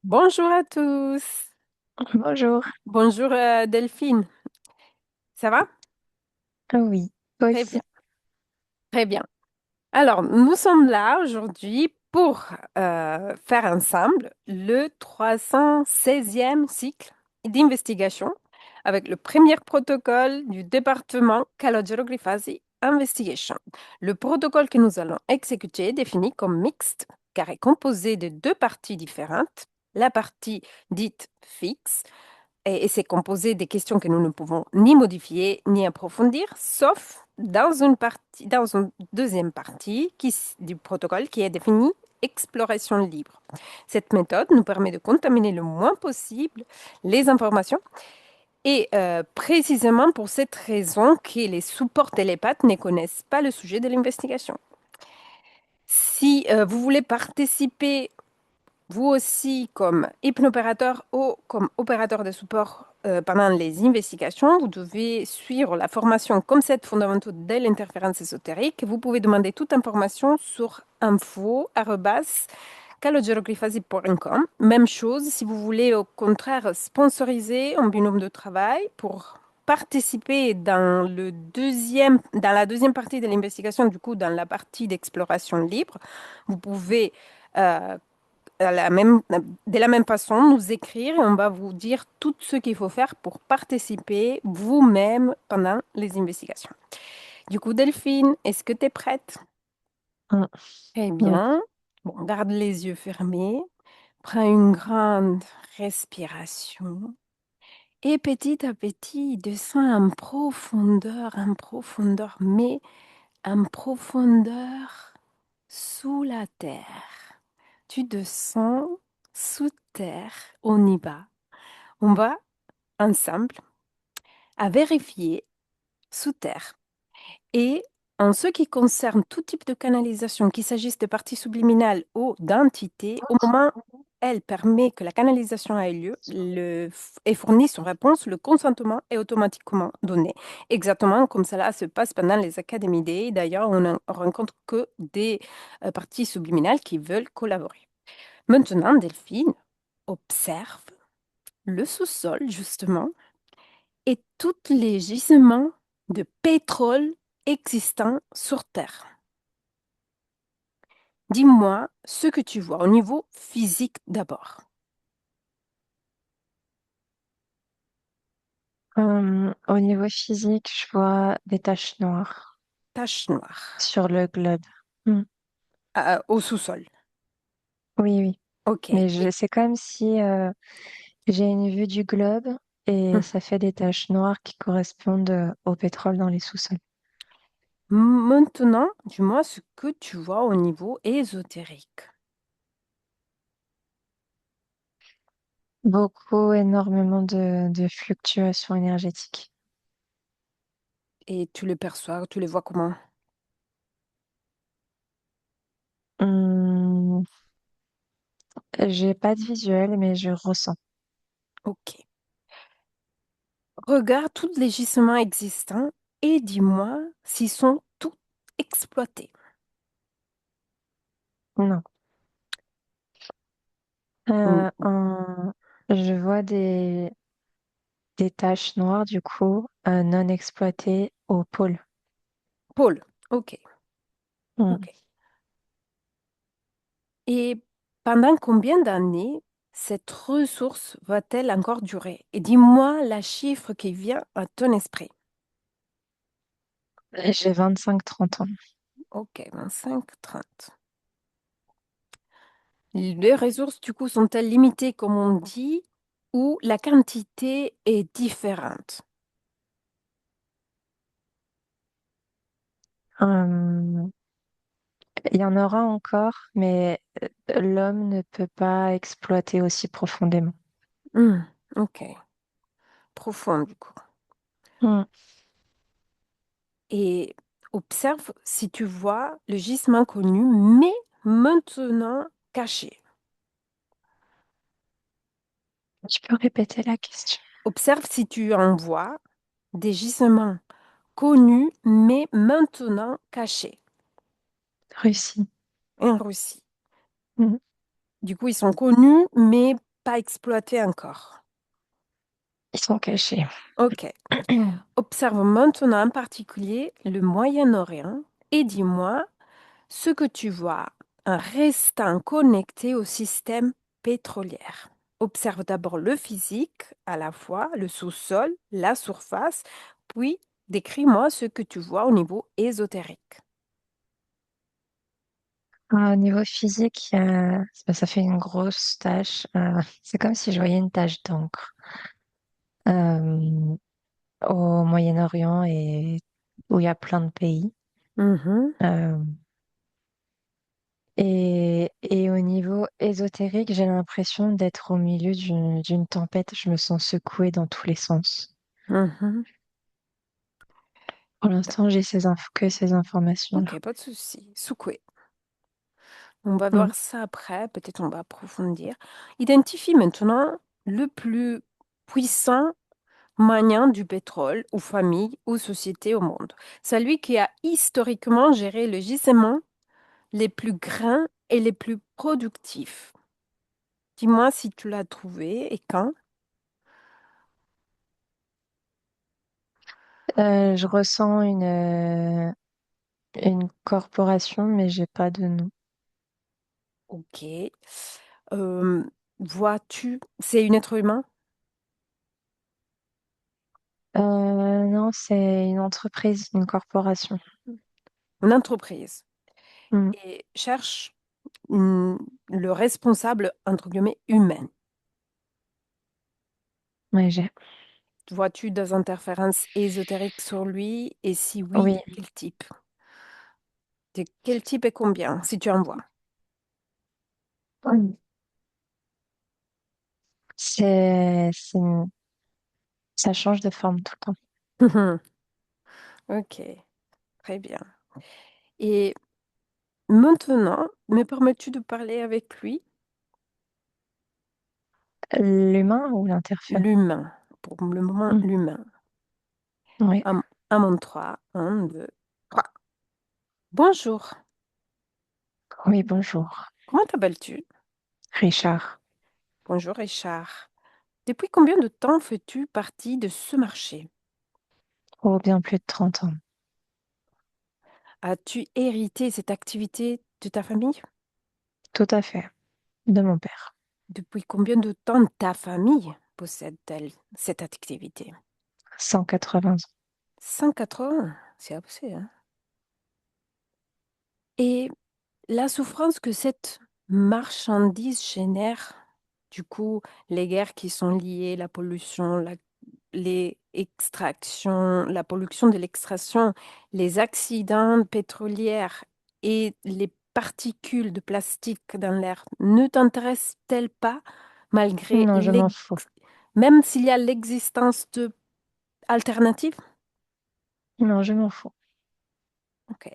Bonjour à tous. Bonjour. Bonjour Delphine. Ça va? Ah oui, toi Très aussi. bien. Très bien. Alors, nous sommes là aujourd'hui pour faire ensemble le 316e cycle d'investigation avec le premier protocole du département Calogero-Grifasi Investigation. Le protocole que nous allons exécuter est défini comme mixte car est composé de deux parties différentes. La partie dite fixe et c'est composé des questions que nous ne pouvons ni modifier ni approfondir, sauf dans une deuxième partie du protocole qui est définie exploration libre. Cette méthode nous permet de contaminer le moins possible les informations et précisément pour cette raison que les supports télépathes ne connaissent pas le sujet de l'investigation. Si vous voulez participer vous aussi, comme hypnopérateur ou comme opérateur de support pendant les investigations, vous devez suivre la formation concept fondamentaux de l'interférence ésotérique. Vous pouvez demander toute information sur info@calogero-grifasi.com. Même chose si vous voulez au contraire sponsoriser un binôme de travail pour participer dans la deuxième partie de l'investigation, du coup dans la partie d'exploration libre. Vous pouvez euh, de la même façon, nous écrire et on va vous dire tout ce qu'il faut faire pour participer vous-même pendant les investigations. Du coup, Delphine, est-ce que tu es prête? Mm, Très oui. bien. Bon, garde les yeux fermés. Prends une grande respiration. Et petit à petit, descends en profondeur, mais en profondeur sous la terre. Tu descends sous terre. On y va. On va ensemble à vérifier sous terre. Et en ce qui concerne tout type de canalisation, qu'il s'agisse de parties subliminales ou d'entités, au moment où elle permet que la canalisation ait lieu et fournit son réponse, le consentement est automatiquement donné. Exactement comme cela se passe pendant les académies D. D'ailleurs, on ne rencontre que des parties subliminales qui veulent collaborer. Maintenant, Delphine observe le sous-sol, justement, et tous les gisements de pétrole existants sur Terre. Dis-moi ce que tu vois au niveau physique d'abord. Au niveau physique, je vois des taches noires Tache noire. sur le globe. Mm. Au sous-sol. Oui, oui. OK. Mais c'est comme si j'ai une vue du globe et Hmm. ça fait des taches noires qui correspondent au pétrole dans les sous-sols. Maintenant, dis-moi ce que tu vois au niveau ésotérique. Beaucoup, énormément de fluctuations énergétiques. Et tu le perçois, tu le vois comment? Hum, j'ai pas de visuel, mais je ressens. OK. Regarde tous les gisements existants et dis-moi s'ils sont tous exploités. Non. Hmm. Je vois des taches noires, du coup, non exploitées au pôle. Paul. OK. Hmm. OK. Et pendant combien d'années cette ressource va-t-elle encore durer? Et dis-moi la chiffre qui vient à ton esprit. J'ai 25-30 ans. OK, 25, 30. Les ressources, du coup, sont-elles limitées, comme on dit, ou la quantité est différente? Hum, il y en aura encore, mais l'homme ne peut pas exploiter aussi profondément. Hmm, OK, profond, du coup. Hmm. Et observe si tu vois le gisement connu, mais maintenant caché. Tu peux répéter la question? Observe si tu en vois des gisements connus, mais maintenant cachés Russie. en Russie. Hmm. Du coup, ils sont connus, mais pas exploités encore. Ils sont cachés. Ok. Observe maintenant en particulier le Moyen-Orient et dis-moi ce que tu vois en restant connecté au système pétrolier. Observe d'abord le physique, à la fois le sous-sol, la surface, puis décris-moi ce que tu vois au niveau ésotérique. Au niveau physique, ça fait une grosse tache. C'est comme si je voyais une tache d'encre au Moyen-Orient et où il y a plein de pays. Mhm, Euh, et au niveau ésotérique, j'ai l'impression d'être au milieu d'une tempête. Je me sens secouée dans tous les sens. mhm. Pour l'instant, j'ai que ces informations-là. Ok, pas de souci. Soukoué. On va Mm. voir ça après, peut-être on va approfondir. Identifie maintenant le plus puissant moyen du pétrole aux familles, aux sociétés, au monde. Celui qui a historiquement géré le gisement les plus grands et les plus productifs. Dis-moi si tu l'as trouvé et quand. Je ressens une corporation, mais j'ai pas de nom. Ok. Euh, vois-tu, c'est un être humain? Non, c'est une entreprise, une corporation. Une entreprise. Mm. Et cherche le responsable, entre guillemets, humain. Ouais, j'ai. Vois-tu des interférences ésotériques sur lui? Et si oui, Oui. de quel type? De quel type et combien, si tu en vois? Mm. Ça change de forme tout le temps. Ok, très bien. Et maintenant, me permets-tu de parler avec lui, L'humain ou l'interfère? l'humain, pour le moment, Mm. l'humain. Oui. Un mon 3, 1, 2, 3. Bonjour, Oui, bonjour. comment t'appelles-tu? Richard. Bonjour Richard. Depuis combien de temps fais-tu partie de ce marché? Oh, bien plus de 30 ans. As-tu hérité cette activité de ta famille? Tout à fait. De mon père. Depuis combien de temps ta famille possède-t-elle cette activité? 180 ans. 180, c'est assez, hein? Et la souffrance que cette marchandise génère, du coup, les guerres qui sont liées, la pollution, les extractions, la pollution de l'extraction, les accidents pétroliers et les particules de plastique dans l'air ne t'intéressent-elles pas malgré Non, je m'en fous. même s'il y a l'existence de alternatives? Non, je m'en fous. Ok.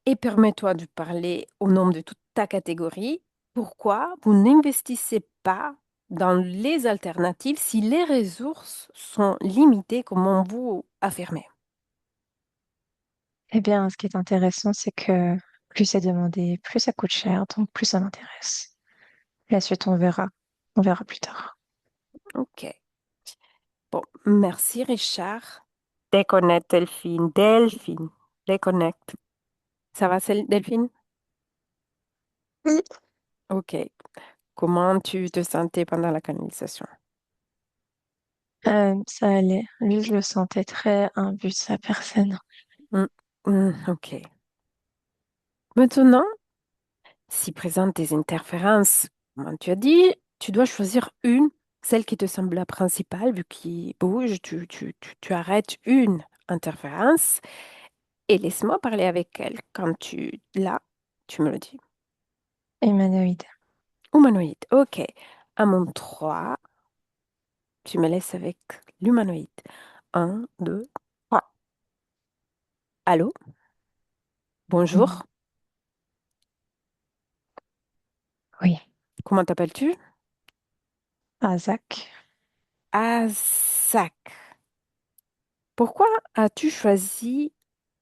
Et permets-toi de parler au nom de toute ta catégorie. Pourquoi vous n'investissez pas dans les alternatives si les ressources sont limitées, comme vous affirmez? Eh bien, ce qui est intéressant, c'est que plus c'est demandé, plus ça coûte cher, donc plus ça m'intéresse. La suite, on verra. On verra plus tard. Ok. Bon, merci Richard. Déconnecte Delphine. Delphine. Déconnecte. Ça va, Delphine? Oui. Ok. Comment tu te sentais pendant la canalisation? Ça allait. Lui, je le sentais très imbu de sa personne. Hmm, ok. Maintenant, si présente des interférences, comme tu as dit, tu dois choisir une, celle qui te semble la principale, vu qu'il bouge, tu arrêtes une interférence et laisse-moi parler avec elle. Quand tu l'as, tu me le dis. Humanoïde. Humanoïde, ok. À mon 3, tu me laisses avec l'humanoïde. Un, 2, 3. Allô? Mm. Bonjour. Oui. Comment t'appelles-tu? Isaac. Azak. Pourquoi as-tu choisi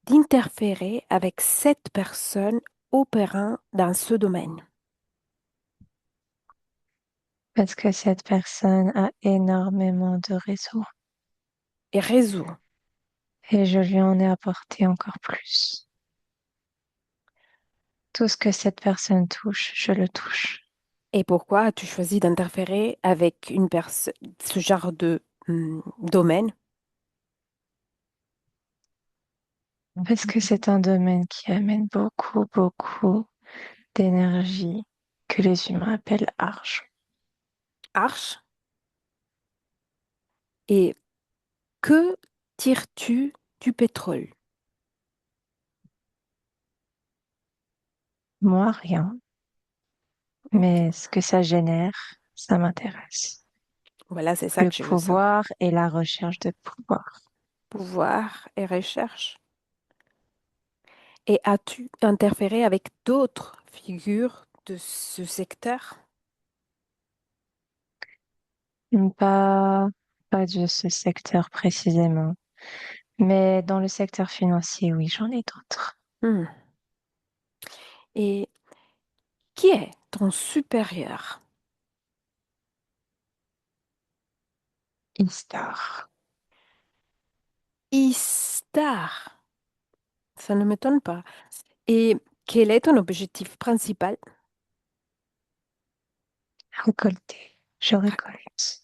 d'interférer avec cette personne opérant dans ce domaine? Parce que cette personne a énormément de réseaux Et réseau. et je lui en ai apporté encore plus. Tout ce que cette personne touche, je le touche. Et pourquoi as-tu choisi d'interférer avec une personne, ce genre de domaine? Parce que c'est un domaine qui amène beaucoup, beaucoup d'énergie que les humains appellent argent. Arche. Et que tires-tu du pétrole? Moi, rien. Ok. Mais ce que ça génère, ça m'intéresse. Voilà, c'est ça Le que je veux savoir. pouvoir et la recherche de pouvoir. Pouvoir et recherche. Et as-tu interféré avec d'autres figures de ce secteur? Pas, pas de ce secteur précisément. Mais dans le secteur financier, oui, j'en ai d'autres. Hmm. Et qui est ton supérieur? Istar. Istar. Ça ne m'étonne pas. Et quel est ton objectif principal? Récolter. Je Ra- récolte.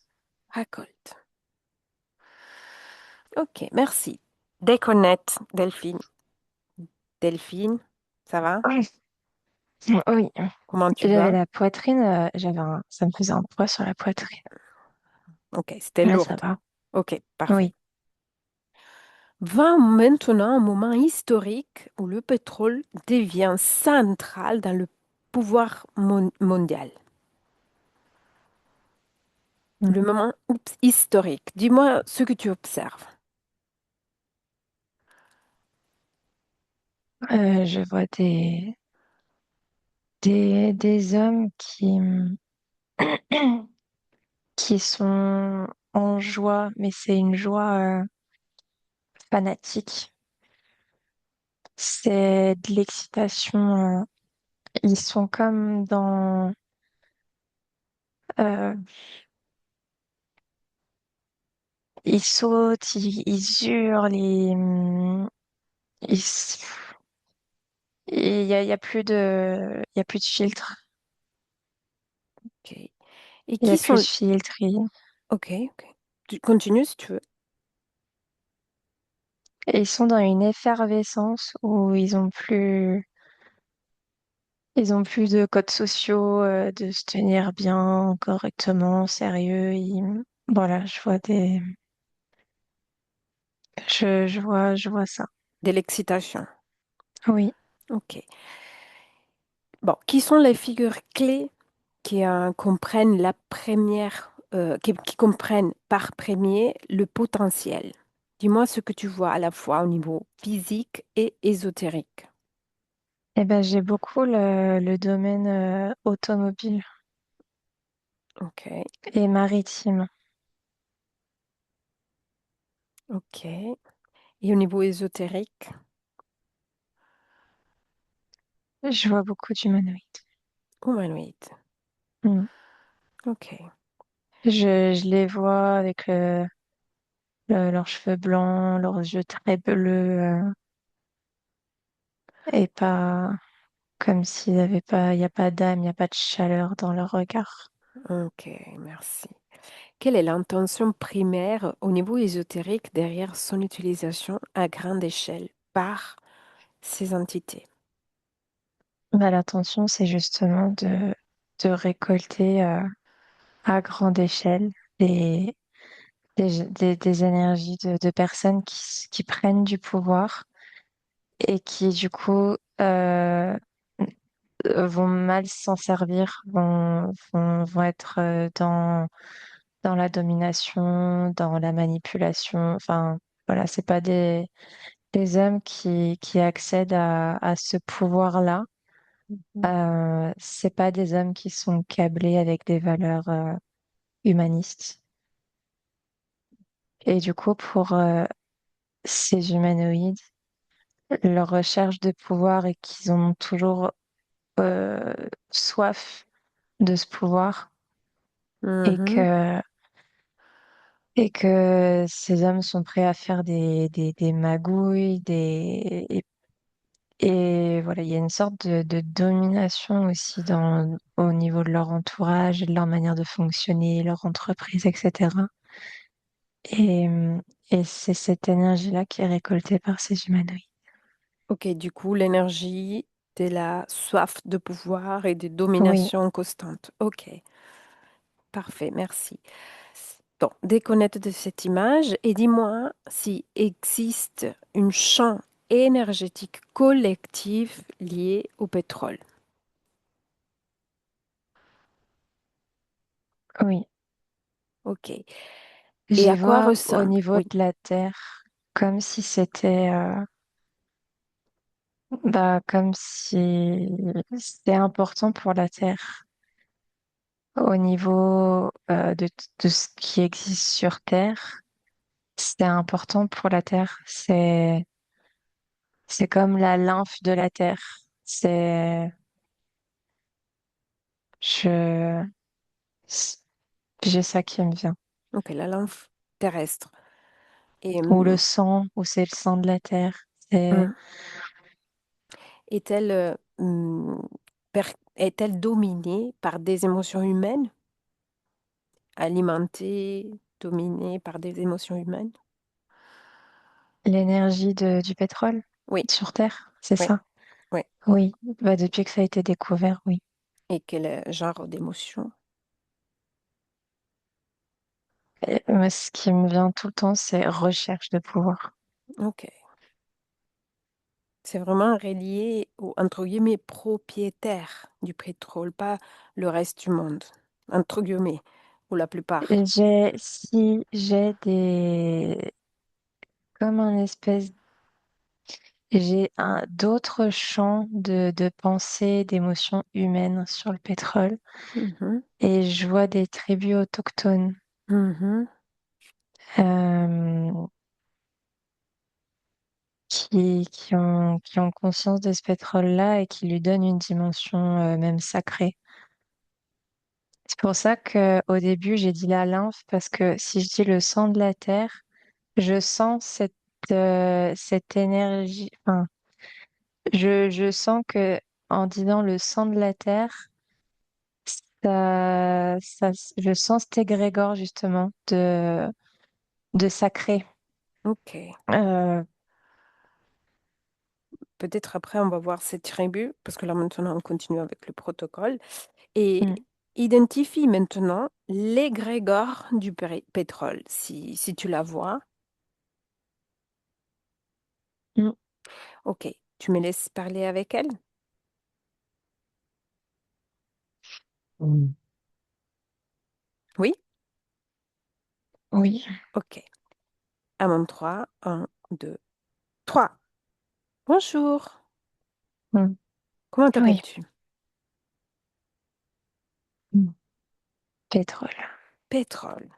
Racolte. Ok, merci. Déconnette, Delphine. Delphine, ça va? Oui, oui. Comment tu J'avais vas? la poitrine, ça me faisait un poids sur la poitrine. Ok, c'était Là, ça lourde. va. Ok, parfait. Oui. Va maintenant un moment historique où le pétrole devient central dans le pouvoir mondial. Le Mhm. moment historique. Dis-moi ce que tu observes. Je vois des hommes qui sont en joie, mais c'est une joie fanatique. C'est de l'excitation. Ils sont comme euh, ils sautent, ils hurlent, ils, s- il y a il y a plus de filtre. Ok. Et Il y qui a plus de sont... filtre. Ok, ok. Tu continues si tu veux. Et ils sont dans une effervescence où ils ont plus de codes sociaux, de se tenir bien, correctement, sérieux. Voilà, je vois ça. De l'excitation. Oui. Ok. Bon, qui sont les figures clés qui comprennent la première, qui comprennent par premier le potentiel? Dis-moi ce que tu vois à la fois au niveau physique et ésotérique. Eh ben, j'ai beaucoup le domaine automobile Ok, et maritime. ok. Et au niveau ésotérique, Je vois beaucoup d'humanoïdes. humanoïde. Mm. Ok. Je les vois avec leurs cheveux blancs, leurs yeux très bleus, et pas comme s'il avait pas, il n'y a pas d'âme, il n'y a pas de chaleur dans leur regard. Ok, merci. Quelle est l'intention primaire au niveau ésotérique derrière son utilisation à grande échelle par ces entités? Bah, l'intention, c'est justement de récolter à grande échelle des, des énergies de personnes qui prennent du pouvoir et qui, du coup, vont mal s'en servir, vont être dans la domination, dans la manipulation. Enfin, voilà, c'est pas des hommes qui accèdent à ce pouvoir-là. C'est pas des hommes qui sont câblés avec des valeurs humanistes. Et du coup, pour ces humanoïdes, leur recherche de pouvoir et qu'ils ont toujours euh, soif de ce pouvoir, et Mhm. que, et que ces hommes sont prêts à faire des magouilles, et voilà, il y a une sorte de domination aussi au niveau de leur entourage et de leur manière de fonctionner, leur entreprise, etc. Et, et c'est cette énergie-là qui est récoltée par ces humanoïdes. Ok, du coup, l'énergie de la soif de pouvoir et de Oui, domination constante. Ok, parfait, merci. Donc, déconnecte de cette image et dis-moi s'il existe une champ énergétique collectif lié au pétrole. oui. Ok. Et J'y à quoi vois au ressemble? niveau Oui. de la Terre comme si c'était, comme si c'était important pour la Terre. Au niveau de ce qui existe sur Terre, c'est important pour la Terre. C'est comme la lymphe de la Terre. Je, j'ai ça qui me vient. Ok, la lymphe terrestre. Et Ou le sang, ou c'est le sang de la Terre. C'est hum, est-elle est-elle dominée par des émotions humaines, alimentée, dominée par des émotions humaines? l'énergie du pétrole Oui, sur Terre, c'est oui, ça? oui. Oui, depuis que ça a été découvert, oui. Et quel genre d'émotion? Et moi, ce qui me vient tout le temps, c'est recherche de pouvoir. Ok. C'est vraiment relié aux, entre guillemets, propriétaires du pétrole, pas le reste du monde, entre guillemets, ou la plupart. Si j'ai comme un espèce, j'ai d'autres champs de pensée, d'émotions humaines sur le pétrole, Mhm, et je vois des tribus autochtones mhm. euh, qui ont conscience de ce pétrole-là et qui lui donnent une dimension même sacrée. C'est pour ça que au début, j'ai dit la lymphe, parce que si je dis le sang de la terre, je sens cette énergie. Enfin, je sens que en disant le sang de la terre, je sens cet égrégore justement de sacré. Ok. Euh, Peut-être après, on va voir ces tribus, parce que là maintenant, on continue avec le protocole. Et mm, identifie maintenant l'égrégore du pétrole, si tu la vois. mm, Ok. Tu me laisses parler avec elle? mm. Oui? Oui. Ok. À mon 3, 1, 2, 3. Bonjour. Mm, Comment oui. t'appelles-tu? Mm. Pétrole. Pétrole.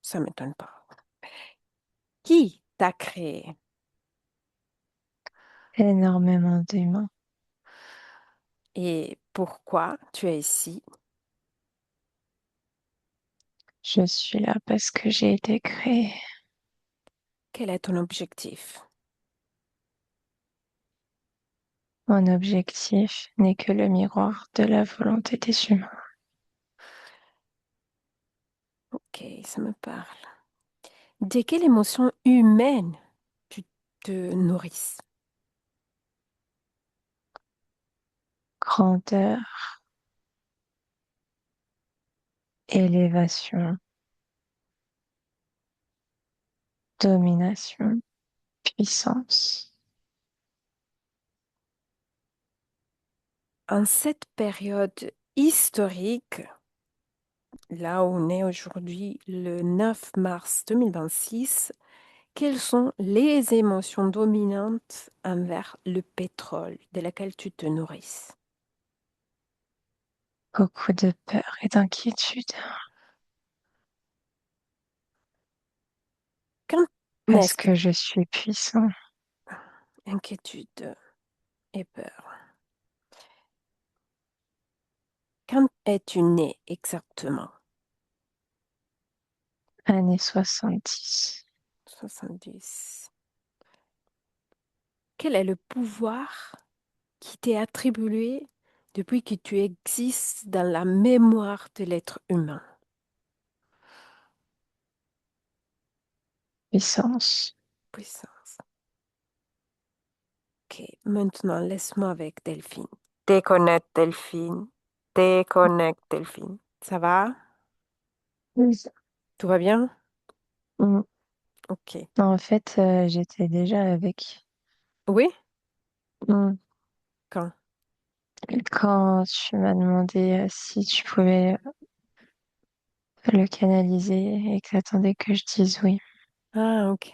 Ça m'étonne pas. Qui t'a créé? Énormément d'humains. Et pourquoi tu es ici? Je suis là parce que j'ai été créée. Quel est ton objectif? Mon objectif n'est que le miroir de la volonté des humains. Ok, ça me parle. De quelle émotion humaine tu te nourris? Grandeur, élévation, domination, puissance. En cette période historique, là où on est aujourd'hui, le 9 mars 2026, quelles sont les émotions dominantes envers le pétrole de laquelle tu te nourris? Beaucoup de peur et d'inquiétude Quand parce est-ce que que je suis puissant. inquiétude et peur? Quand es-tu né exactement? Années 70. 70. Quel est le pouvoir qui t'est attribué depuis que tu existes dans la mémoire de l'être humain? Puissance. Puissance. Ok, maintenant laisse-moi avec Delphine. Déconnecte Delphine. Déconnecte Delphine. Ça va? Oui. Tout va bien? Mm. Ok. En fait, j'étais déjà avec. Oui? Mm. Quand? Quand tu m'as demandé si tu pouvais le canaliser et que t'attendais que je dise oui. Ah, ok.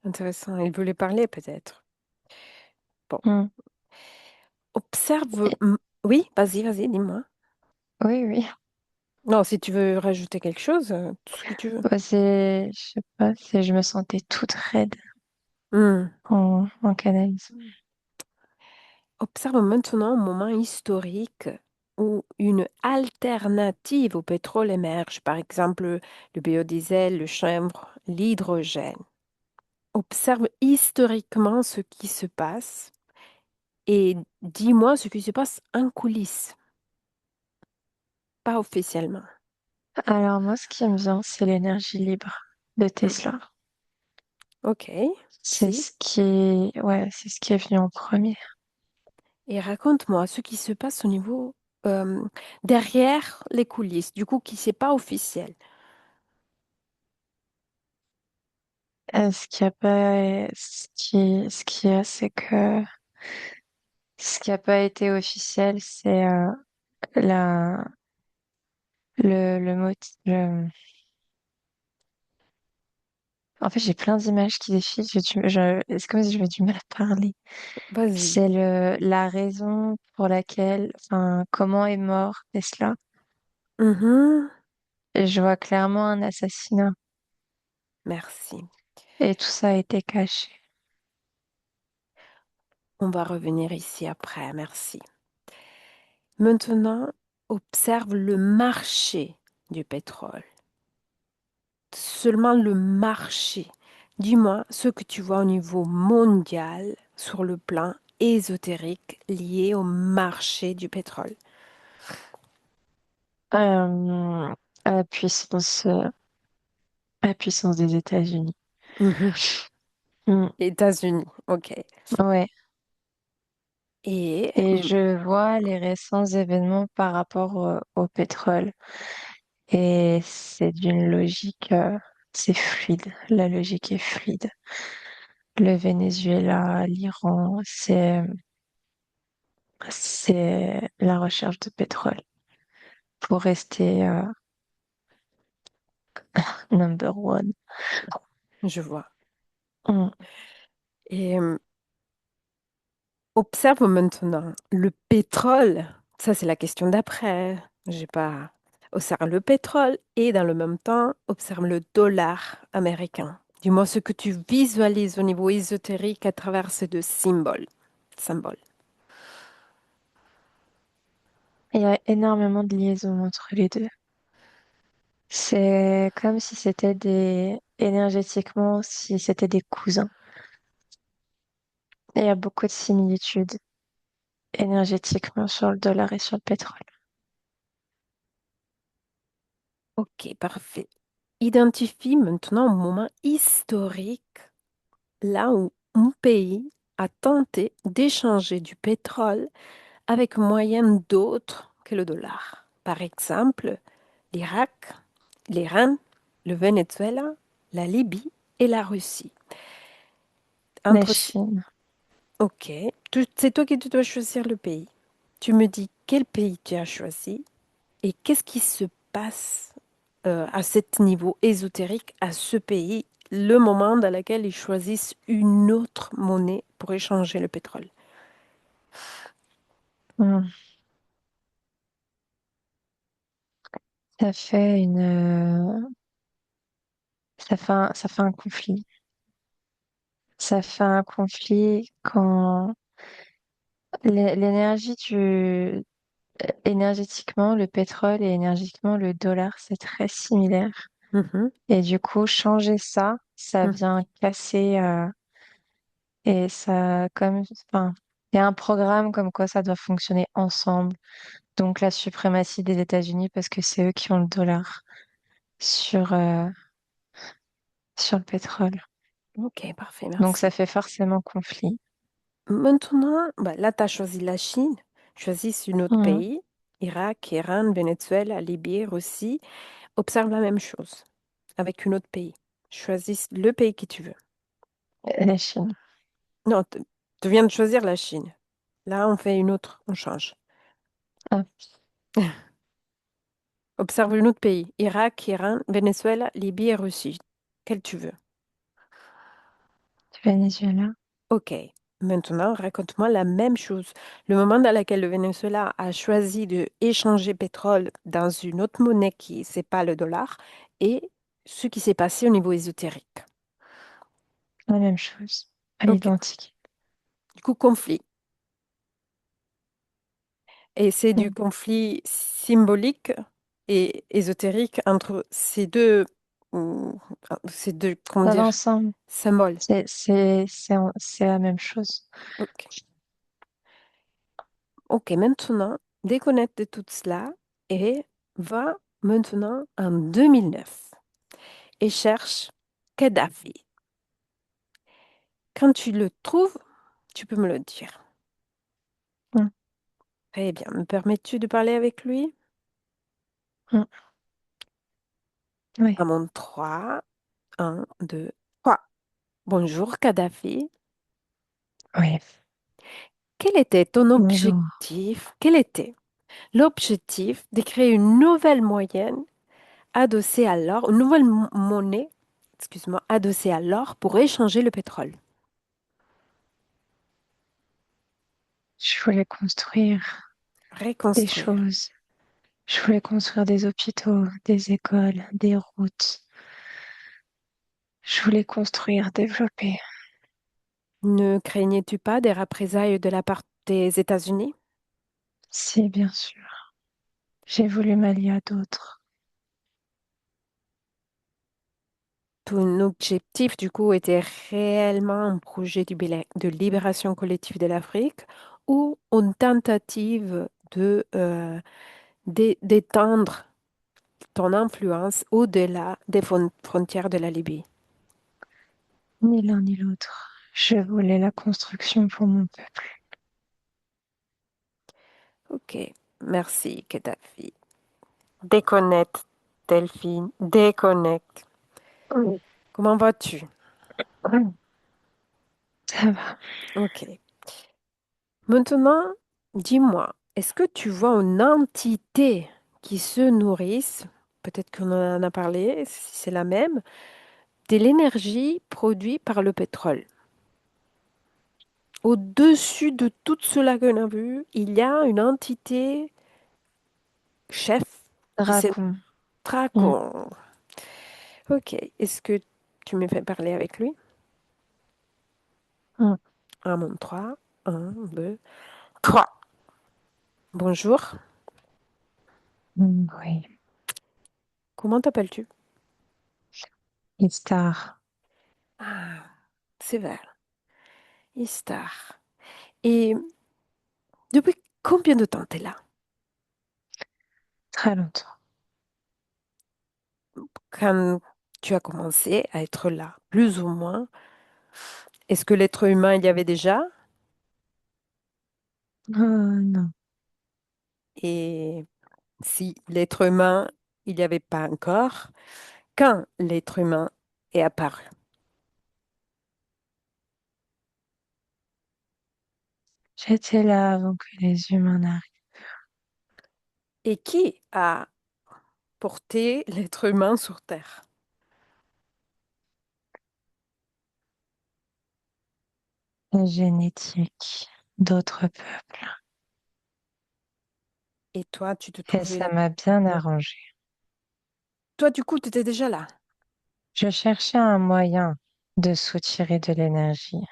Intéressant. Il voulait parler peut-être. Bon. Mm. Observe. Et- Oui, vas-y, vas-y, dis-moi. Oui, oui. Non, si tu veux rajouter quelque chose, tout ce que tu veux. Bah, je sais pas, je me sentais toute raide Hmm. en canalisant. Observe maintenant un moment historique où une alternative au pétrole émerge, par exemple le biodiesel, le chanvre, l'hydrogène. Observe historiquement ce qui se passe et dis-moi ce qui se passe en coulisses, pas officiellement. Alors moi, ce qui me vient, c'est l'énergie libre de Hmm. Tesla. Ok, si. Ouais, c'est ce qui est venu en premier. Et raconte-moi ce qui se passe au niveau euh, derrière les coulisses, du coup, qui c'est pas officiel. Ce qui a pas, ce qui a, c'est que ce qui a pas été officiel, c'est la, le mot, en fait, j'ai plein d'images qui défilent. C'est comme si j'avais du mal à parler. Vas-y. C'est la raison pour laquelle, enfin, comment est mort Tesla. Mhm. Et je vois clairement un assassinat. Merci. Et tout ça a été caché. On va revenir ici après, merci. Maintenant, observe le marché du pétrole. Seulement le marché. Dis-moi ce que tu vois au niveau mondial sur le plan ésotérique lié au marché du pétrole. Euh, à à la puissance des États-Unis. Mhm. Mm, États-Unis, ok. ouais. Et Et je vois les récents événements par rapport au pétrole. Et c'est d'une logique, c'est fluide. La logique est fluide. Le Venezuela, l'Iran, c'est la recherche de pétrole pour rester number one. je vois. Mm. Et observe maintenant le pétrole. Ça, c'est la question d'après. J'ai pas. Observe le pétrole et dans le même temps, observe le dollar américain. Dis-moi ce que tu visualises au niveau ésotérique à travers ces deux symboles. Symboles. Il y a énormément de liaisons entre les deux. C'est comme si c'était énergétiquement, si c'était des cousins. Et il y a beaucoup de similitudes énergétiquement sur le dollar et sur le pétrole. Ok, parfait. Identifie maintenant un moment historique là où un pays a tenté d'échanger du pétrole avec moyen d'autre que le dollar. Par exemple, l'Irak, l'Iran, le Venezuela, la Libye et la Russie. La Entre... Chine. Ok, c'est toi qui dois choisir le pays. Tu me dis quel pays tu as choisi et qu'est-ce qui se passe à cet niveau ésotérique, à ce pays, le moment dans lequel ils choisissent une autre monnaie pour échanger le pétrole. Hmm. Ça fait ça fait un conflit. Ça fait un conflit quand l'énergie énergétiquement, le pétrole et énergétiquement, le dollar, c'est très similaire. Mhm, Et du coup, changer ça, ça mhm. vient casser et ça, comme, enfin, il y a un programme comme quoi ça doit fonctionner ensemble. Donc la suprématie des États-Unis parce que c'est eux qui ont le dollar sur, sur le pétrole. Ok, parfait, Donc ça merci. fait forcément conflit. Maintenant, bah, là, tu as choisi la Chine. Choisis un autre Mhm. pays. Irak, Iran, Venezuela, Libye, Russie. Observe la même chose avec un autre pays. Choisis le pays que tu veux. La Chine. Non, tu viens de choisir la Chine. Là, on fait une autre, on change. Ah, Observe un autre pays. Irak, Iran, Venezuela, Libye et Russie. Quel tu veux. du Venezuela. Ok. Maintenant, raconte-moi la même chose. Le moment dans lequel le Venezuela a choisi de échanger pétrole dans une autre monnaie qui n'est pas le dollar et ce qui s'est passé au niveau ésotérique. La même chose. À Ok. l'identique. Du coup, conflit. Et c'est du Mhm. conflit symbolique et ésotérique entre ces deux, comment Dans dire, l'ensemble, symboles. c'est la même chose. Ok. Ok, maintenant, déconnecte de tout cela et va maintenant en 2009 et cherche Kadhafi. Quand tu le trouves, tu peux me le dire. Mhm. Très bien. Me permets-tu de parler avec lui? Mhm. Oui. À mon 3, 1, 2, 3. Bonjour Kadhafi. Oui. Quel était ton Bonjour. objectif? Quel était l'objectif de créer une nouvelle moyenne adossée à l'or, une nouvelle monnaie, excuse-moi, adossée à l'or pour échanger le pétrole? Je voulais construire des Reconstruire. choses. Je voulais construire des hôpitaux, des écoles, des routes. Je voulais construire, développer. Ne craignais-tu pas des représailles de la part des États-Unis? Si, bien sûr. J'ai voulu m'allier à d'autres. Ton objectif, du coup, était réellement un projet de libération collective de l'Afrique ou une tentative d'étendre ton influence au-delà des frontières de la Libye? Ni l'un ni l'autre. Je voulais la construction pour mon peuple. Ok, merci, Kadhafi. Déconnecte, Delphine, déconnecte. Mm. Comment vas-tu? Mm. Ça va. Ok. Maintenant, dis-moi, est-ce que tu vois une entité qui se nourrisse, peut-être qu'on en a parlé, si c'est la même, de l'énergie produite par le pétrole? Au-dessus de tout cela qu'on a vu, il y a une entité chef qui se Dragon. Mm. dragon. Ok, est-ce que tu me fais parler avec lui? Mm. Un, mon 3, un, 2, 3. Bonjour, Mm. Oui. comment t'appelles-tu? Star. Ah, c'est vert. Istar. Et depuis combien de temps t'es là? Très longtemps. Quand tu as commencé à être là, plus ou moins, est-ce que l'être humain il y avait déjà? Non. Et si l'être humain il n'y avait pas encore, quand l'être humain est apparu? J'étais là avant que les humains n'arrivent. Et qui a porté l'être humain sur Terre? La génétique d'autres peuples. Et toi, tu te Et trouvais ça là. m'a bien arrangé. Toi, du coup, tu étais déjà là. Je cherchais un moyen de soutirer de l'énergie.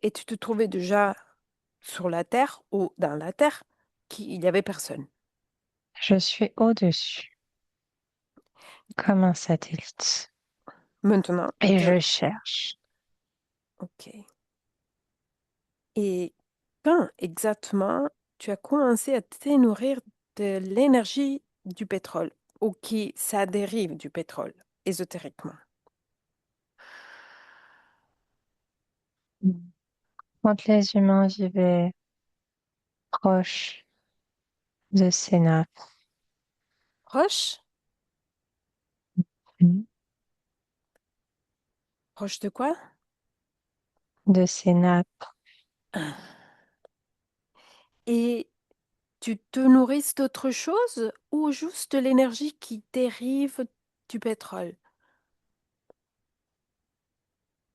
Et tu te trouvais déjà sur la Terre ou dans la Terre, qu'il n'y avait personne. Je suis au-dessus. comme un satellite. Maintenant, Et je cherche. ok. Et quand exactement tu as commencé à te nourrir de l'énergie du pétrole, ou qui ça dérive du pétrole, ésotériquement? Quand les humains vivaient proches de ces nappes, Proche? mm, Proche de quoi? de ces nappes, Et tu te nourris d'autre chose ou juste de l'énergie qui dérive du pétrole?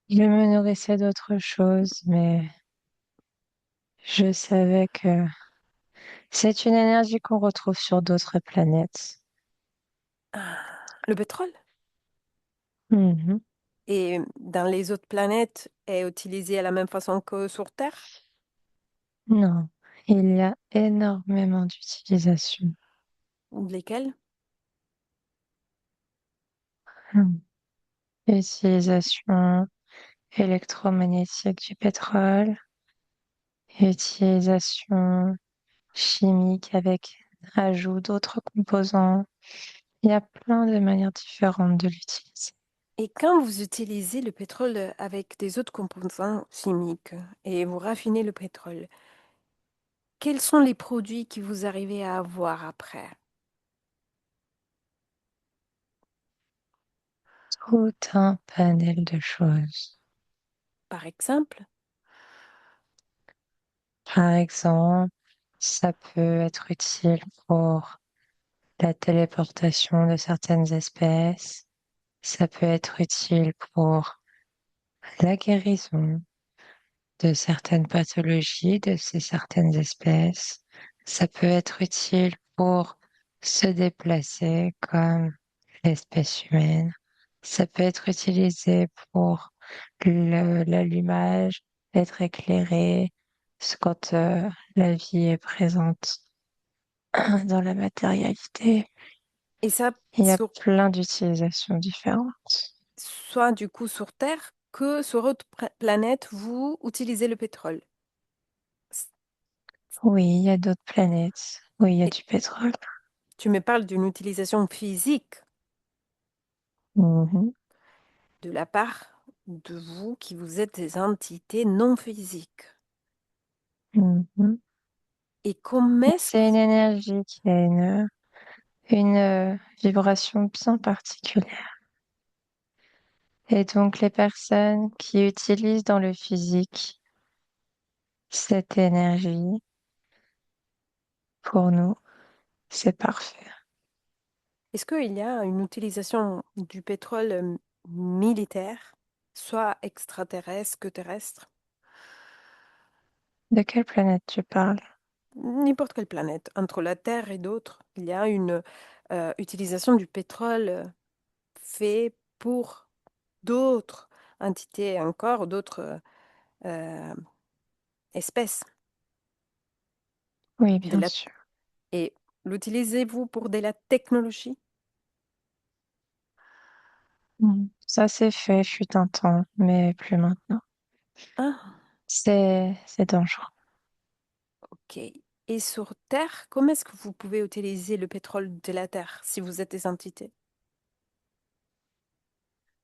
je me nourrissais d'autre chose, mais je savais que c'est une énergie qu'on retrouve sur d'autres planètes. Ah, le pétrole? Mhm. Et dans les autres planètes est utilisé à la même façon que sur Terre? Non, il y a énormément d'utilisation. Lesquelles? Hmm. Utilisation électromagnétique du pétrole, utilisation chimique avec ajout d'autres composants. Il y a plein de manières différentes de l'utiliser. Et quand vous utilisez le pétrole avec des autres composants chimiques et vous raffinez le pétrole, quels sont les produits que vous arrivez à avoir après? Tout un panel de choses. Par exemple, Par exemple, ça peut être utile pour la téléportation de certaines espèces. Ça peut être utile pour la guérison de certaines pathologies de ces certaines espèces. Ça peut être utile pour se déplacer comme l'espèce humaine. Ça peut être utilisé pour l'allumage, être éclairé, quand la vie est présente dans la matérialité. et ça, Il y a sur, plein d'utilisations différentes. soit du coup sur Terre que sur autre planète, vous utilisez le pétrole. Oui, il y a d'autres planètes. Oui, il y a Et du pétrole. tu me parles d'une utilisation physique Mhm, de la part de vous qui vous êtes des entités non physiques. mhm. Et comment est-ce que C'est une énergie qui a une vibration bien particulière. Et donc, les personnes qui utilisent dans le physique cette énergie, pour nous, c'est parfait. est-ce qu'il y a une utilisation du pétrole militaire, soit extraterrestre que terrestre, De quelle planète tu parles? n'importe quelle planète, entre la Terre et d'autres, il y a une utilisation du pétrole fait pour d'autres entités encore, d'autres euh, espèces Oui, de bien la... sûr. Et l'utilisez-vous pour de la technologie? Ça, c'est fait, fut un temps, mais plus maintenant. Ah, C'est dangereux. ok. Et sur Terre, comment est-ce que vous pouvez utiliser le pétrole de la Terre si vous êtes des entités?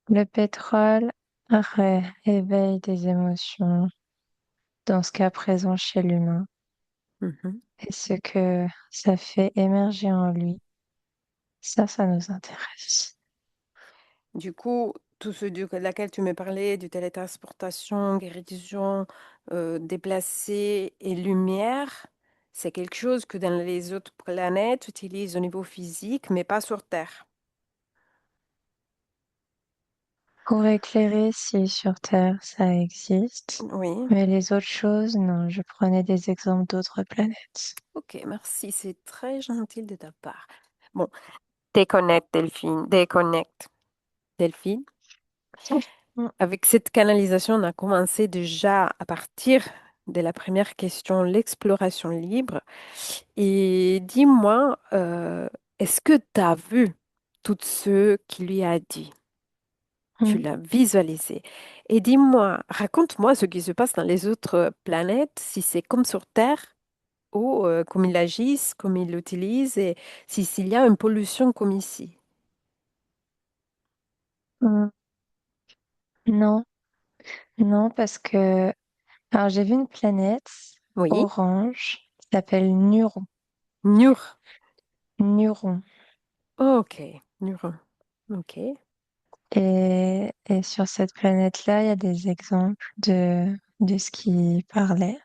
Le pétrole éveille des émotions, dans ce cas présent chez l'humain, Mhm. et ce que ça fait émerger en lui, ça nous intéresse. Du coup, tout ce de laquelle tu me parlais, de télétransportation, guérison, déplacer et lumière, c'est quelque chose que dans les autres planètes utilisent au niveau physique, mais pas sur Terre. Pour éclairer, si sur Terre ça existe, Oui, mais les autres choses, non, je prenais des exemples d'autres planètes. ok, merci, c'est très gentil de ta part. Bon, déconnecte, Delphine, déconnecte. Delphine, Mm. avec cette canalisation, on a commencé déjà à partir de la première question, l'exploration libre. Et dis-moi, est-ce que tu as vu tout ce qu'il lui a dit. Tu Mm. l'as visualisé. Et dis-moi, raconte-moi ce qui se passe dans les autres planètes, si c'est comme sur Terre ou comme ils agissent, comme ils l'utilisent et s'il y a une pollution comme ici. Mm. Non, non, parce que alors j'ai vu une planète Oui, orange qui s'appelle Nuron. Nur. Nuron. Ok, Nur. Ok. Et sur cette planète-là, il y a des exemples de ce qui parlait,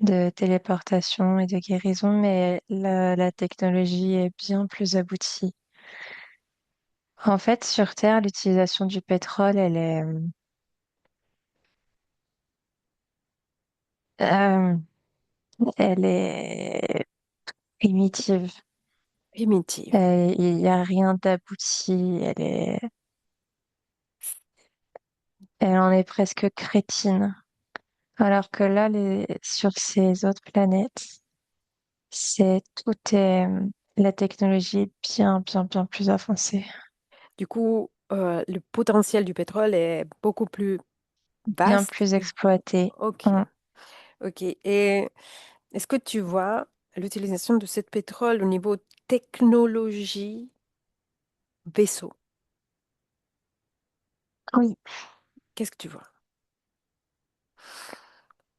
de téléportation et de guérison, mais la technologie est bien plus aboutie. En fait, sur Terre, l'utilisation du pétrole, euh, elle est primitive. Primitive. Il n'y a rien d'abouti. Elle en est presque crétine. Alors que là, sur ces autres planètes, la technologie est bien, bien, bien plus avancée, Du coup, le potentiel du pétrole est beaucoup plus bien vaste. plus exploitée. Ok, Mm. ok. Et est-ce que tu vois l'utilisation de ce pétrole au niveau technologie vaisseau? Oui. Qu'est-ce que tu vois?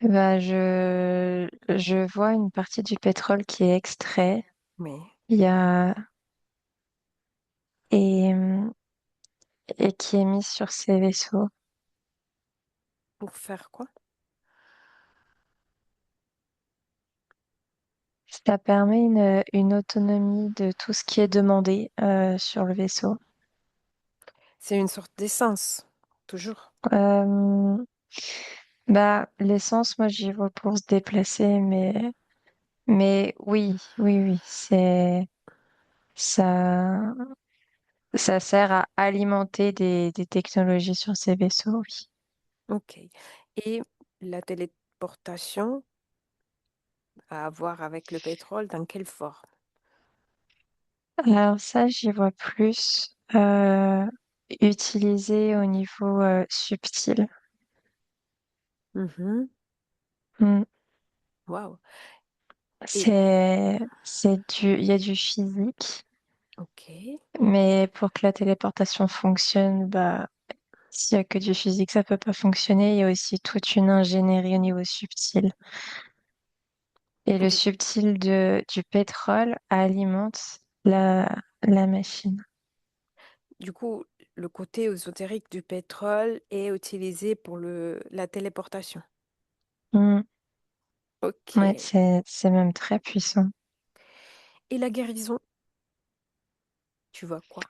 Bah, je vois une partie du pétrole qui est extrait. Mais Il y a, et, et qui est mise sur ces vaisseaux. pour faire quoi? Ça permet une autonomie de tout ce qui est demandé sur le vaisseau. C'est une sorte d'essence, toujours. Euh, Bah, l'essence, moi, j'y vais pour se déplacer, mais oui, oui, oui, ça, ça sert à alimenter des technologies sur ces vaisseaux, oui. Ok. Et la téléportation à voir avec le pétrole, dans quelle forme? Alors ça, j'y vois plus utilisé au niveau subtil. Mhm. Hmm. Waouh. Et Il y a du physique, ok. mais pour que la téléportation fonctionne, bah, s'il y a que du physique, ça peut pas fonctionner. Il y a aussi toute une ingénierie au niveau subtil. Et le Du, subtil du pétrole alimente la machine. du coup, le côté ésotérique du pétrole est utilisé pour la téléportation. Hmm. Ok. Ouais, Et c'est même très puissant. la guérison, tu vois quoi?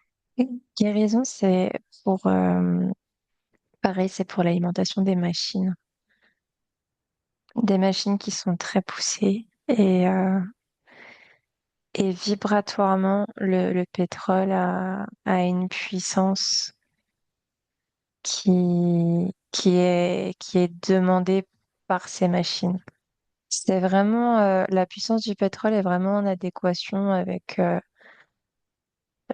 Guérison, c'est pour, pareil, c'est pour l'alimentation des machines. Des machines qui sont très poussées et vibratoirement, le pétrole a une puissance qui est demandée par ces machines. C'est vraiment, la puissance du pétrole est vraiment en adéquation avec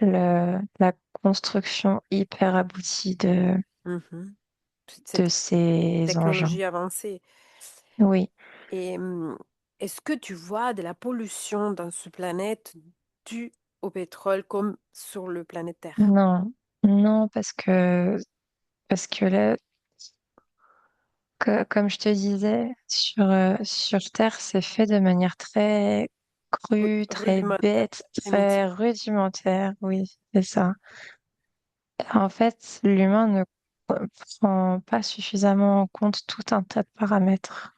la construction hyper aboutie Mhm. de Cette ces engins. technologie avancée. Oui. Et est-ce que tu vois de la pollution dans ce planète due au pétrole comme sur le planète Terre? Non, non, parce que là, comme je te disais, sur Terre, c'est fait de manière très crue, très Rudimentaire, bête, très primitive. rudimentaire. Oui, c'est ça. En fait, l'humain ne prend pas suffisamment en compte tout un tas de paramètres.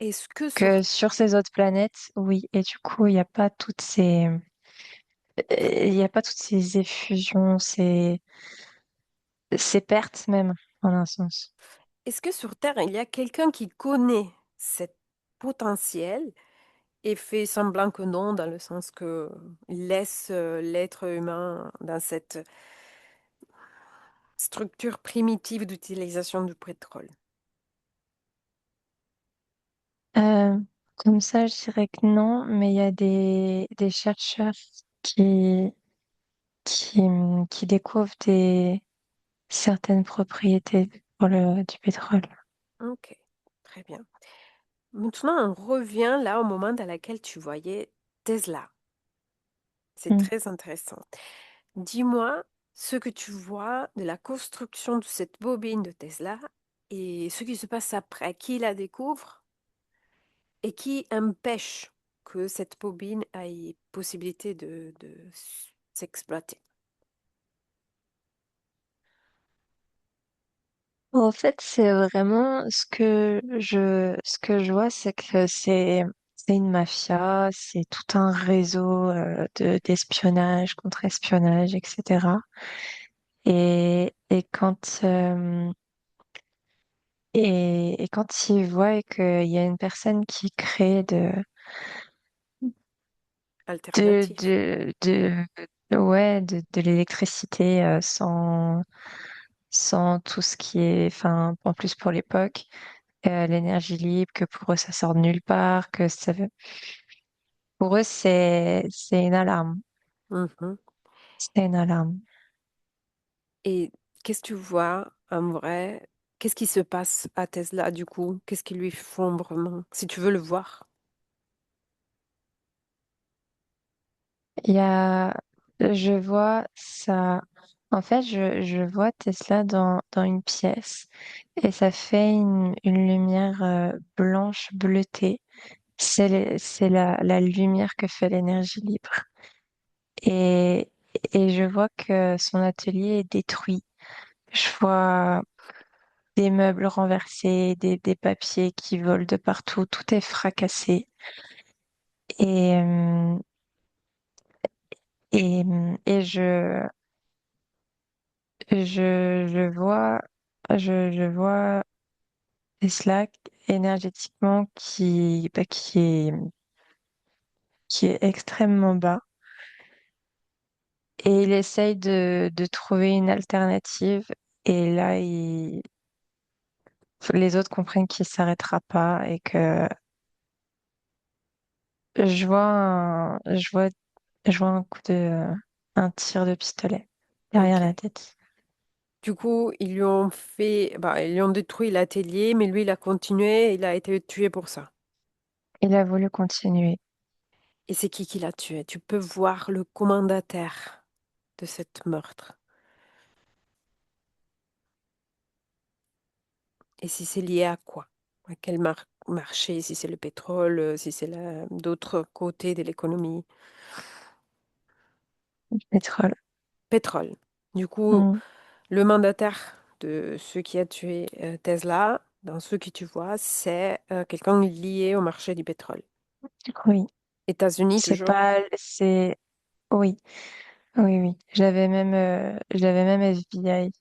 Est-ce que sur Que sur ces autres planètes, oui. Et du coup, il y a pas toutes ces effusions, ces pertes même, en un sens. Est-ce que sur Terre, il y a quelqu'un qui connaît cet potentiel et fait semblant que non, dans le sens que il laisse l'être humain dans cette structure primitive d'utilisation du pétrole? Euh, Comme ça, je dirais que non, mais il y a des chercheurs qui, qui, qui découvre certaines propriétés pour du pétrole. Ok, très bien. Maintenant, on revient là au moment dans lequel tu voyais Tesla. C'est Mm. très intéressant. Dis-moi ce que tu vois de la construction de cette bobine de Tesla et ce qui se passe après, qui la découvre et qui empêche que cette bobine ait possibilité de s'exploiter. En fait, c'est vraiment ce que je vois, c'est que c'est une mafia, c'est tout un réseau d'espionnage, contre-espionnage, etc. Et et quand ils voient qu'il y a une personne qui crée de, Alternative. de, de, ouais, de l'électricité sans tout ce qui est, enfin, en plus pour l'époque, l'énergie libre, que pour eux ça sort de nulle part, pour eux c'est une alarme. Mhm. C'est une alarme. Et qu'est-ce que tu vois en vrai? Qu'est-ce qui se passe à Tesla du coup? Qu'est-ce qu'ils lui font vraiment? Si tu veux le voir. Il y a, je vois ça. En fait, je vois Tesla dans une pièce et ça fait une lumière blanche bleutée. C'est la lumière que fait l'énergie libre. Et, et je vois que son atelier est détruit. Je vois des meubles renversés, des papiers qui volent de partout. Tout est fracassé. Et, et je vois Tesla énergétiquement qui est extrêmement bas. Et il essaye de trouver une alternative. Et là, les autres comprennent qu'il s'arrêtera pas et que je vois un tir de pistolet derrière Ok. la tête. Du coup, ils lui ont fait, bah, ils lui ont détruit l'atelier, mais lui, il a continué, il a été tué pour ça. Il a voulu continuer. Et c'est qui l'a tué? Tu peux voir le commandataire de cette meurtre. Et si c'est lié à quoi? À quel marché? Si c'est le pétrole, si c'est d'autres côtés de l'économie. Pétrole. Pétrole. Du coup, Mm. le mandataire de ceux qui a tué Tesla, dans ceux que tu vois, c'est quelqu'un lié au marché du pétrole. Oui. États-Unis C'est toujours? pas, c'est, oui, oui, oui. J'avais même FBI,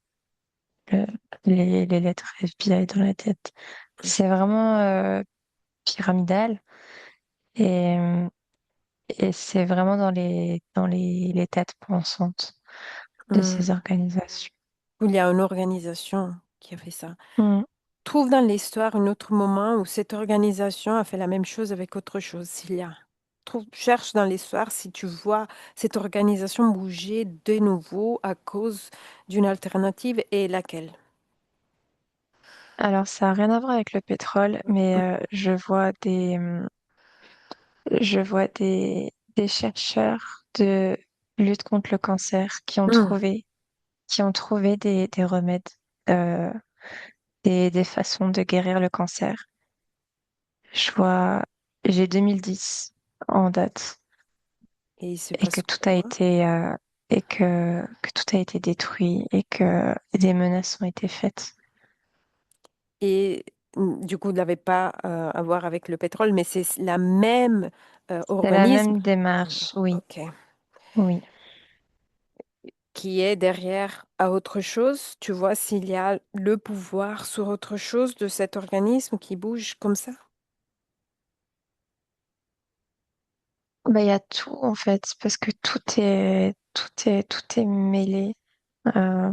le- les lettres FBI dans la tête. C'est vraiment pyramidal et, euh, et c'est vraiment les têtes pensantes de Hmm. ces organisations. Il y a une organisation qui a fait ça. Mm. Trouve dans l'histoire un autre moment où cette organisation a fait la même chose avec autre chose, s'il y a. Cherche dans l'histoire si tu vois cette organisation bouger de nouveau à cause d'une alternative et laquelle. Alors, ça n'a rien à voir avec le pétrole, mais je vois des chercheurs de lutte contre le cancer Hmm. qui ont trouvé des remèdes, euh, des façons de guérir le cancer. Je vois, j'ai 2010 en date Et il se et que passe quoi? que tout a été détruit et que des menaces ont été faites. Et du coup, il n'avait pas à voir avec le pétrole, mais c'est la même C'est la organisme même démarche, oui, ok, oui. qui est derrière à autre chose. Tu vois s'il y a le pouvoir sur autre chose de cet organisme qui bouge comme ça. Bah, il y a tout en fait, parce que tout est mêlé. Euh,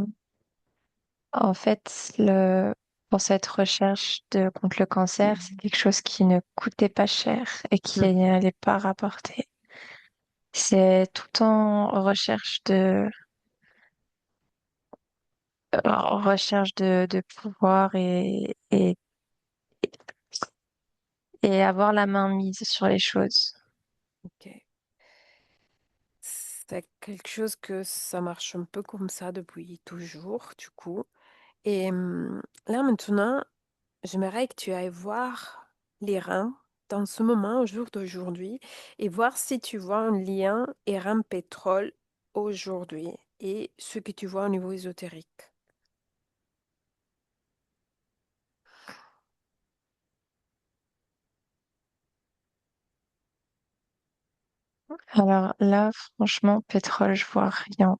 En fait, pour cette recherche contre le cancer, c'est quelque chose qui ne coûtait pas cher et qui Mhm. n'allait pas rapporter. C'est tout en recherche en recherche de pouvoir et avoir la main mise sur les choses. Ok. C'est quelque chose que ça marche un peu comme ça depuis toujours, du coup. Et là maintenant, j'aimerais que tu ailles voir les reins dans ce moment, au jour d'aujourd'hui, et voir si tu vois un lien Iran-pétrole aujourd'hui et ce que tu vois au niveau ésotérique. Alors là, franchement, pétrole, je vois rien.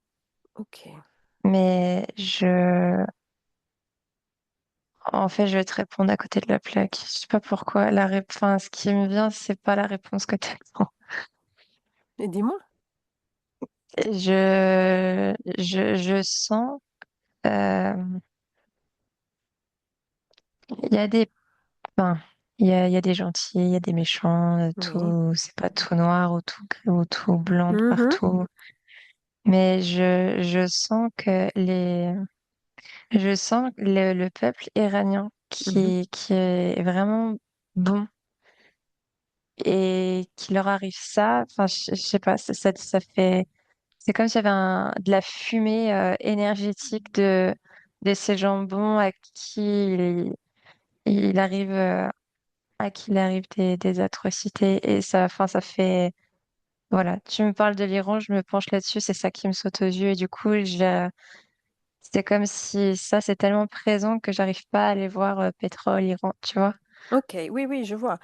Ok. Mais en fait, je vais te répondre à côté de la plaque. Je sais pas pourquoi. Enfin, ce qui me vient, c'est pas la réponse que tu attends. Et dis-moi. Je sens, euh, il y a des, enfin, il y a des gentils, il y a des méchants, Oui. c'est pas tout noir ou tout blanc de Mhm, partout. Mais je sens le peuple iranien mhm. qui est vraiment bon et qu'il leur arrive ça. Enfin, je sais pas, ça fait, c'est comme s'il y avait de la fumée énergétique de ces gens bons il arrive, à qui il arrive des atrocités et ça, enfin, ça fait, voilà. Tu me parles de l'Iran, je me penche là-dessus, c'est ça qui me saute aux yeux et du coup, c'est comme si ça, c'est tellement présent que j'arrive pas à aller voir pétrole, Iran, tu vois. Ok, oui, oui, je vois.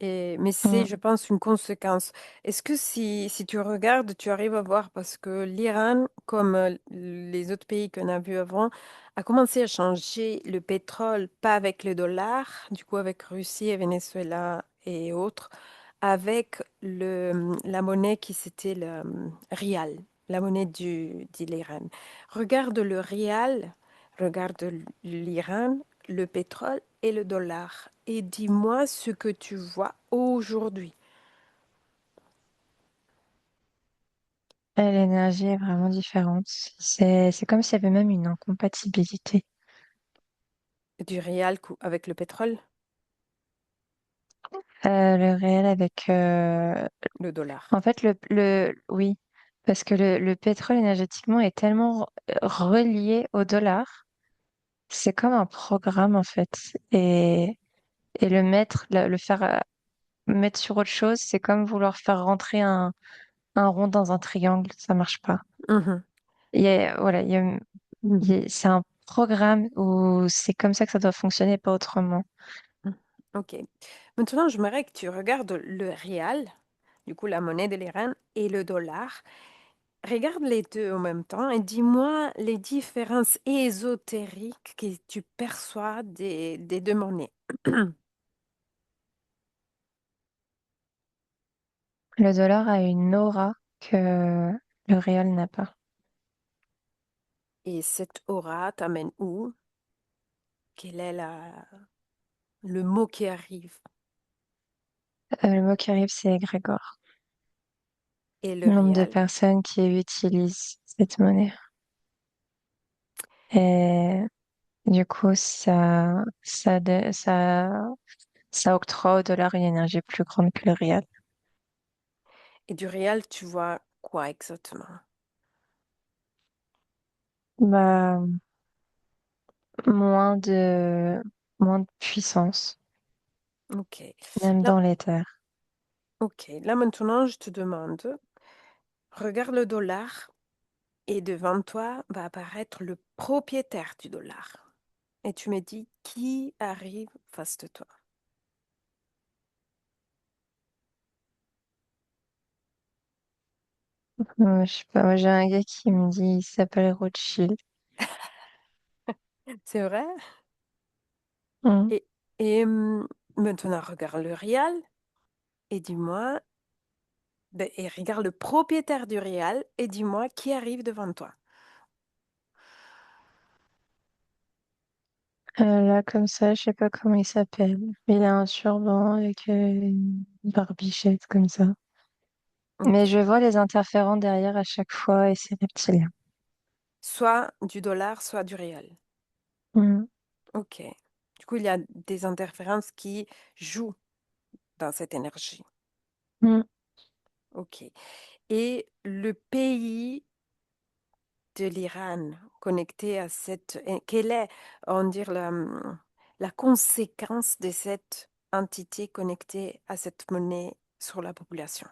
Mais c'est, Mm. je pense, une conséquence. Est-ce que si tu regardes, tu arrives à voir, parce que l'Iran, comme les autres pays qu'on a vus avant, a commencé à changer le pétrole, pas avec le dollar, du coup avec Russie et Venezuela et autres, avec la monnaie qui c'était le rial, la monnaie de l'Iran. Regarde le rial, regarde l'Iran, le pétrole et le dollar. Et dis-moi ce que tu vois aujourd'hui. Et l'énergie est vraiment différente. C'est comme s'il y avait même une incompatibilité. Du rial avec le pétrole, Le réel avec, le dollar. en fait, oui, parce que le pétrole énergétiquement est tellement relié au dollar, c'est comme un programme en fait. Et le faire mettre sur autre chose, c'est comme vouloir faire rentrer un rond dans un triangle, ça marche pas. Mhm, Voilà, c'est un programme où c'est comme ça que ça doit fonctionner, pas autrement. mhm. Ok. Maintenant, j'aimerais que tu regardes le rial, du coup la monnaie de l'Iran, et le dollar. Regarde les deux en même temps et dis-moi les différences ésotériques que tu perçois des deux monnaies. Le dollar a une aura que le réal n'a pas. Et cette aura t'amène où? Quel est le mot qui arrive? Le mot qui arrive, c'est égrégore. Et le Le nombre de rial? personnes qui utilisent cette monnaie. Et du coup, ça octroie au dollar une énergie plus grande que le réal. Et du rial, tu vois quoi exactement? Bah, moins de, moins de puissance, Ok. même Là, dans les terres. ok. Là maintenant, je te demande, regarde le dollar et devant toi va apparaître le propriétaire du dollar. Et tu me dis qui arrive face de toi. Je sais pas, moi j'ai un gars qui me dit, il s'appelle Rothschild. C'est vrai? Hmm. Et, et maintenant, regarde le rial et dis-moi, et regarde le propriétaire du rial et dis-moi qui arrive devant toi. Là, comme ça, je sais pas comment il s'appelle. Mais il a un turban avec une barbichette comme ça. Ok. Mais je vois les interférents derrière à chaque fois et c'est reptilien. soit du dollar, soit du réal. Mm, Ok. Du coup, il y a des interférences qui jouent dans cette énergie. mm. Ok. Et le pays de l'Iran connecté à cette... et quelle est, on dire, la conséquence de cette entité connectée à cette monnaie sur la population?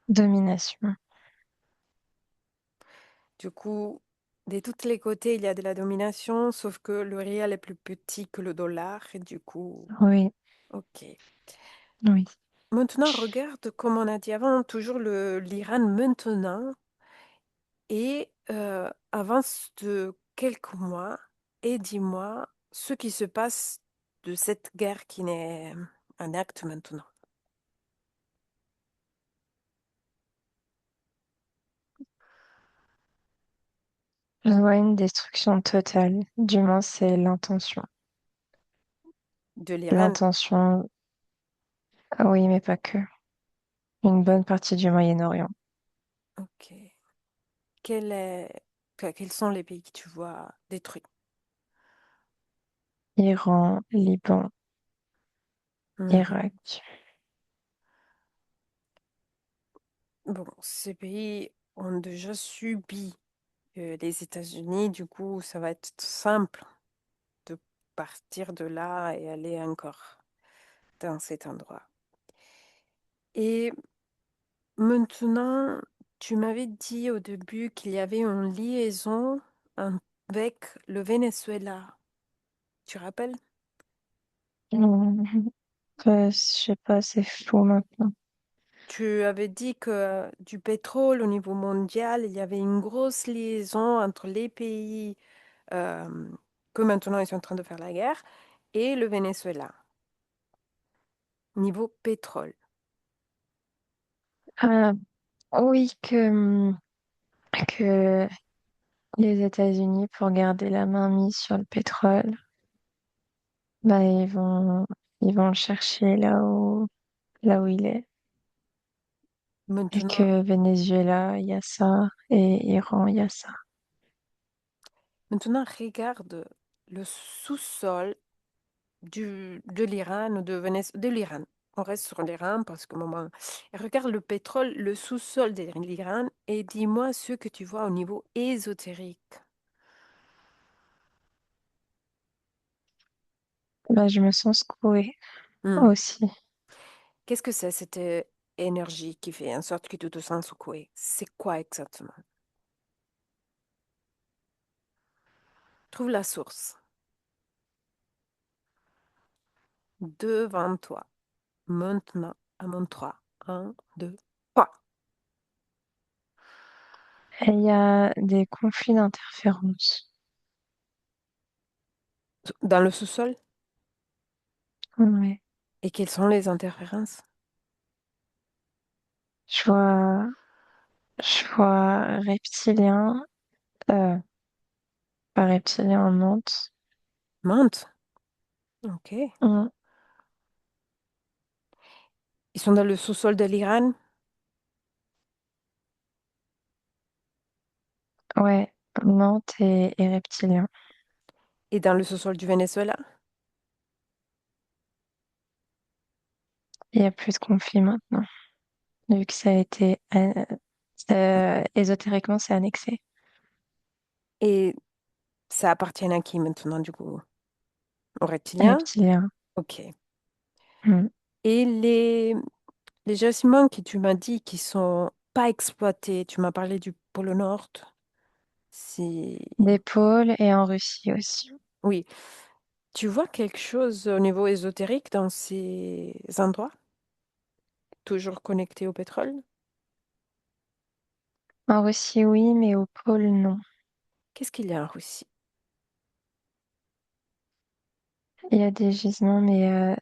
Domination. Du coup, de tous les côtés, il y a de la domination, sauf que le rial est plus petit que le dollar. Et du coup, Oui, ok. oui. Maintenant, regarde, comme on a dit avant, toujours l'Iran maintenant et avance de quelques mois et dis-moi ce qui se passe de cette guerre qui n'est un acte maintenant. Je vois une destruction totale. Du moins, c'est l'intention. De l'Iran, L'intention, ah oui, mais pas que. Une bonne partie du Moyen-Orient. ok. Quels sont les pays que tu vois détruits? Iran, Liban, Mhm. Irak. Bon, ces pays ont déjà subi les États-Unis, du coup, ça va être simple de partir de là et aller encore dans cet endroit. Et maintenant, tu m'avais dit au début qu'il y avait une liaison avec le Venezuela. Tu rappelles? Mm. Je sais pas, c'est flou maintenant. Tu avais dit que du pétrole au niveau mondial, il y avait une grosse liaison entre les pays euh, que maintenant ils sont en train de faire la guerre et le Venezuela, niveau pétrole. Ah, oui, que les États-Unis, pour garder la main mise sur le pétrole, bah, ils vont le chercher là où il est. Et Maintenant, que Venezuela, il y a ça, et Iran, il y a ça. maintenant, regarde le sous-sol de l'Iran ou de l'Iran. On reste sur l'Iran parce que moment. Regarde le pétrole, le sous-sol de l'Iran et dis-moi ce que tu vois au niveau ésotérique. Bah, je me sens secouée Hmm. aussi. Qu'est-ce que c'est cette énergie qui fait en sorte que tu te sens secoué? C'est quoi exactement? Trouve la source devant toi, maintenant, à mon 3. 1, 2, 3. Et il y a des conflits d'interférences. Dans le sous-sol? Ouais. Et quelles sont les interférences? Je vois, je vois reptilien, euh, pas reptilien en Nantes. Menthe. Ok. Mm. Ils sont dans le sous-sol de l'Iran Ouais, Nantes et reptilien. et dans le sous-sol du Venezuela. Il y a plus de conflits maintenant, vu que ça a été, ésotériquement, c'est annexé. Et ça appartient à qui maintenant, du coup? Aux reptiliens? Reptilien. Ok. Mm. Et les gisements que tu m'as dit qui sont pas exploités, tu m'as parlé du pôle Nord. Si... Des pôles et en Russie aussi. Oui. Tu vois quelque chose au niveau ésotérique dans ces endroits, toujours connectés au pétrole? En Russie, oui, mais au pôle, non. Qu'est-ce qu'il y a en Russie? Il y a des gisements, mais